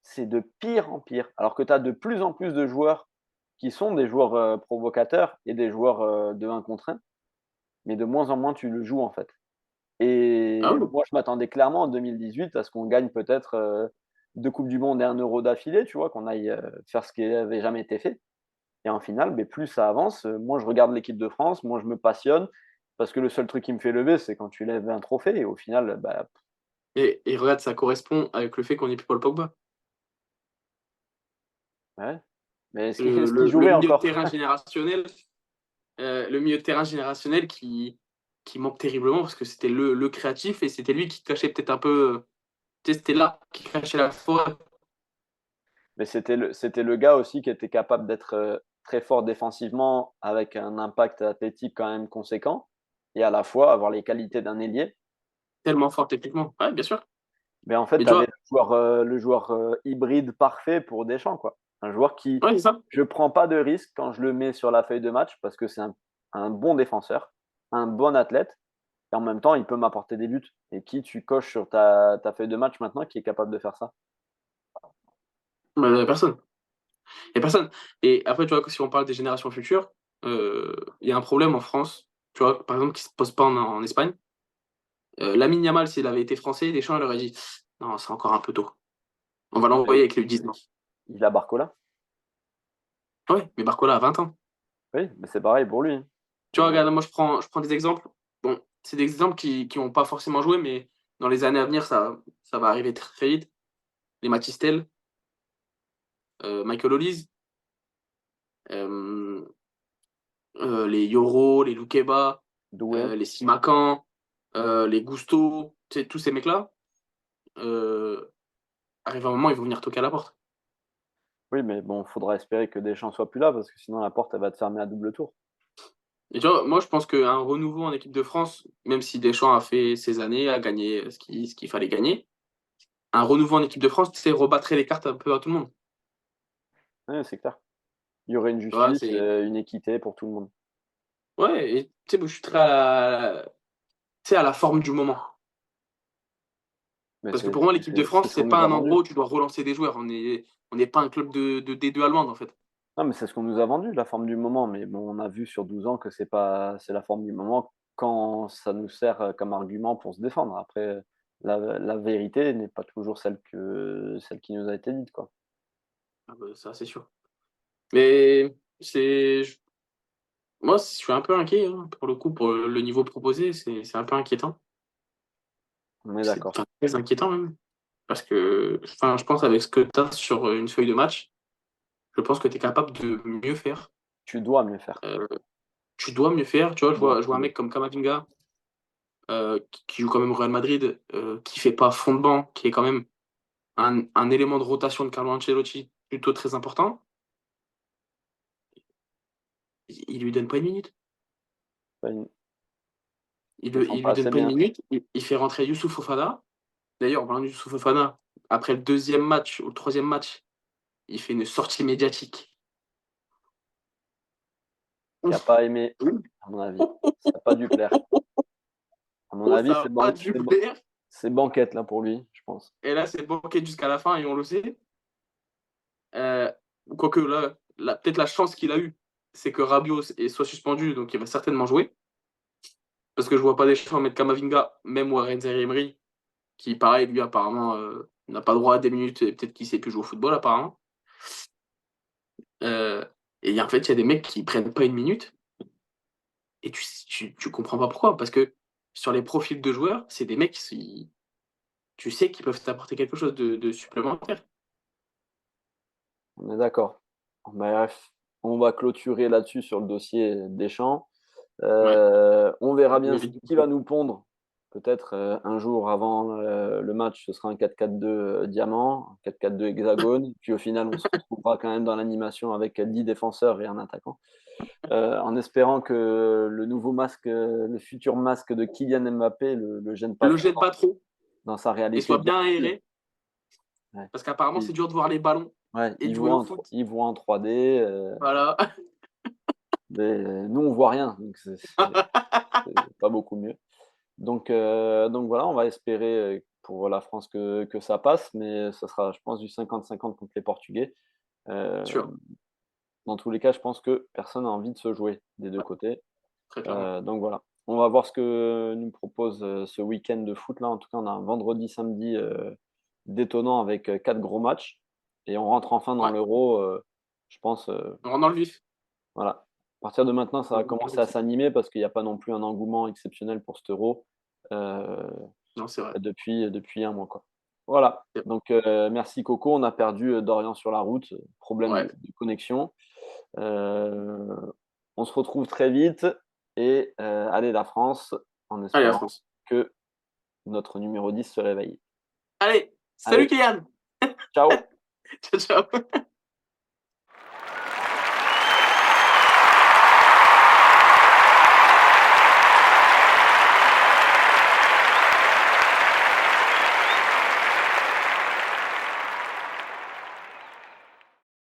c'est de pire en pire. Alors que tu as de plus en plus de joueurs qui sont des joueurs, provocateurs et des joueurs, de 1 contre 1, mais de moins en moins tu le joues, en fait. Ah Et oui. moi, je m'attendais clairement en 2018 à ce qu'on gagne peut-être, 2 coupes du monde et 1 euro d'affilée, tu vois? Qu'on aille, faire ce qui avait jamais été fait et en finale, beh, plus ça avance, moins je regarde l'équipe de France, moins je me passionne parce que le seul truc qui me fait lever, c'est quand tu lèves un trophée et au final, bah, Et regarde, ça correspond avec le fait qu'on ait plus Paul Pogba. ouais, mais est-ce qu'il Le est-ce qu'il le le jouerait milieu de encore? terrain générationnel, le milieu de terrain générationnel qui manque terriblement parce que c'était le créatif et c'était lui qui cachait peut-être un peu, tu sais, c'était là qui cachait la forêt. Mais c'était le gars aussi qui était capable d'être, très fort défensivement avec un impact athlétique quand même conséquent et à la fois avoir les qualités d'un ailier. Tellement fort techniquement. Ouais, bien sûr. Mais en fait, Mais tu tu avais vois? le joueur, hybride parfait pour Deschamps, quoi. Un joueur qui Ouais, c'est ça. je prends pas de risque quand je le mets sur la feuille de match parce que c'est un bon défenseur, un bon athlète et en même temps, il peut m'apporter des buts. Et qui tu coches sur ta feuille de match maintenant qui est capable de faire ça? Bah, il y a personne. Il y a personne. Et après, tu vois, que si on parle des générations futures, il y a un problème en France, tu vois? Par exemple, qui se pose pas en Espagne. Lamine Yamal, s'il avait été français, Deschamps, il aurait dit: «Non, c'est encore un peu tôt. On va l'envoyer Oui, avec les U19». il a Barcola. Ouais, mais Barcola a 20 ans. Oui, mais c'est pareil pour lui, hein. Tu vois, regarde, moi, je prends des exemples. Bon, c'est des exemples qui ont pas forcément joué, mais dans les années à venir, ça va arriver très, très vite. Les Mathys Tel, Michael Olise, hem, les Yoro, les Loukeba, Doué. les Simakan, les Gusto, tu sais, tous ces mecs-là, heu, arrive un moment, ils vont venir toquer à la porte. Oui, mais bon, faudra espérer que Deschamps soit plus là parce que sinon la porte, elle va te fermer à double tour. Et tu vois, moi, je pense qu'un renouveau en équipe de France, même si Deschamps a fait ses années, a gagné ce qu'il fallait gagner, un renouveau en équipe de France, c'est rebattre les cartes un peu à tout le monde. Oui, c'est clair. Il y aurait une Tu vois, justice, c'est une équité pour tout le monde. ouais et tu sais, moi, je suis très tu sais, à la forme du moment. Mais Parce que c'est pour moi, l'équipe de c'est France, ce c'est qu'on pas nous a un vendu. endroit où tu dois relancer des joueurs. On n'est pas un club de D2 allemande, en fait. Non, mais c'est ce qu'on nous a vendu, la forme du moment. Mais bon, on a vu sur 12 ans que c'est la forme du moment quand ça nous sert, comme argument pour se défendre. Après, la vérité n'est pas toujours celle qui nous a été dite, quoi. Ah bah, ça, c'est sûr. Mais c'est j moi, je suis un peu inquiet, hein, pour le coup, pour le niveau proposé, c'est un peu inquiétant. On est C'est d'accord. enfin, très inquiétant même. Parce que, enfin, je pense avec ce que tu as sur, une feuille de match, je pense que tu es capable de mieux faire. Tu dois mieux faire. Heu, tu dois mieux faire. Tu vois, Tu dois je vois un prouver. mec comme Camavinga, qui joue quand même au Real Madrid, qui fait pas fond de banc, qui est quand même un élément de rotation de Carlo Ancelotti plutôt très important. Il lui donne pas une minute. Pas une Il Ils le font il pas lui assez donne pas une bien. minute. Il fait rentrer Youssouf Fofana. D'ailleurs, en parlant de Youssouf Fofana, après le deuxième match ou le troisième match, il fait une sortie médiatique. Qui a Ouf! pas aimé, à mon avis. Ça a pas dû plaire. À mon Oh, avis, ça a pas dû plaire. c'est banquette là pour lui, je pense. Et là, c'est banquette jusqu'à la fin et on le sait. Heu, quoique là, peut-être la chance qu'il a eue, c'est que Rabiot soit suspendu, donc il va certainement jouer. Parce que je vois pas Deschamps mettre Camavinga, même Warren Zaïre-Emery, qui pareil, lui apparemment, n'a pas droit à des minutes et peut-être qu'il sait plus jouer au football apparemment. Heu et en fait, il y a des mecs qui prennent pas une minute et tu comprends pas pourquoi. Parce que sur les profils de joueurs, c'est des mecs qui tu sais qu'ils peuvent t'apporter quelque chose de supplémentaire. On est d'accord. Bref, on va clôturer là-dessus sur le dossier Deschamps. Ouais, On verra bien mais ce du qui va nous pondre. Peut-être, un jour avant, le match, ce sera un 4-4-2, diamant, un 4-4-2 hexagone. Puis au final, on se retrouvera quand même dans l'animation avec 10 défenseurs et un attaquant. En espérant que le futur masque de Kylian Mbappé le gêne pas le trop gêne pas trop dans sa et réalité soit bien virtuelle. aéré, Ouais. parce qu'apparemment, c'est Il dur de voir les ballons ouais, et de jouer au foot. il voit en 3D, Voilà. mais nous, on voit rien, donc c'est pas beaucoup mieux. Donc voilà, on va espérer pour la France que ça passe, mais ça sera, je pense, du 50-50 contre les Portugais. Sûr. Dans tous les cas, je pense que personne n'a envie de se jouer des 2 Ouais, côtés. très clairement. Donc voilà. On va voir ce que nous propose, ce week-end de foot là. En tout cas, on a un vendredi, samedi, détonnant avec, 4 gros matchs et on rentre enfin dans Ouais, l'Euro, je pense, on rentre dans le vif. voilà. À partir de maintenant, ça On va rentre dans le commencer à vif. s'animer parce qu'il y a pas non plus un engouement exceptionnel pour cet Euro, heu, Non, c'est vrai. depuis un mois, quoi. Voilà, C'est donc merci Coco. On a perdu, Dorian sur la route, problème ouais, de connexion. Heu, on se retrouve très vite et allez la France, en allez la espérant France. que notre numéro 10 se réveille. Allez, salut Allez, Kylian! ciao! Ciao, ciao.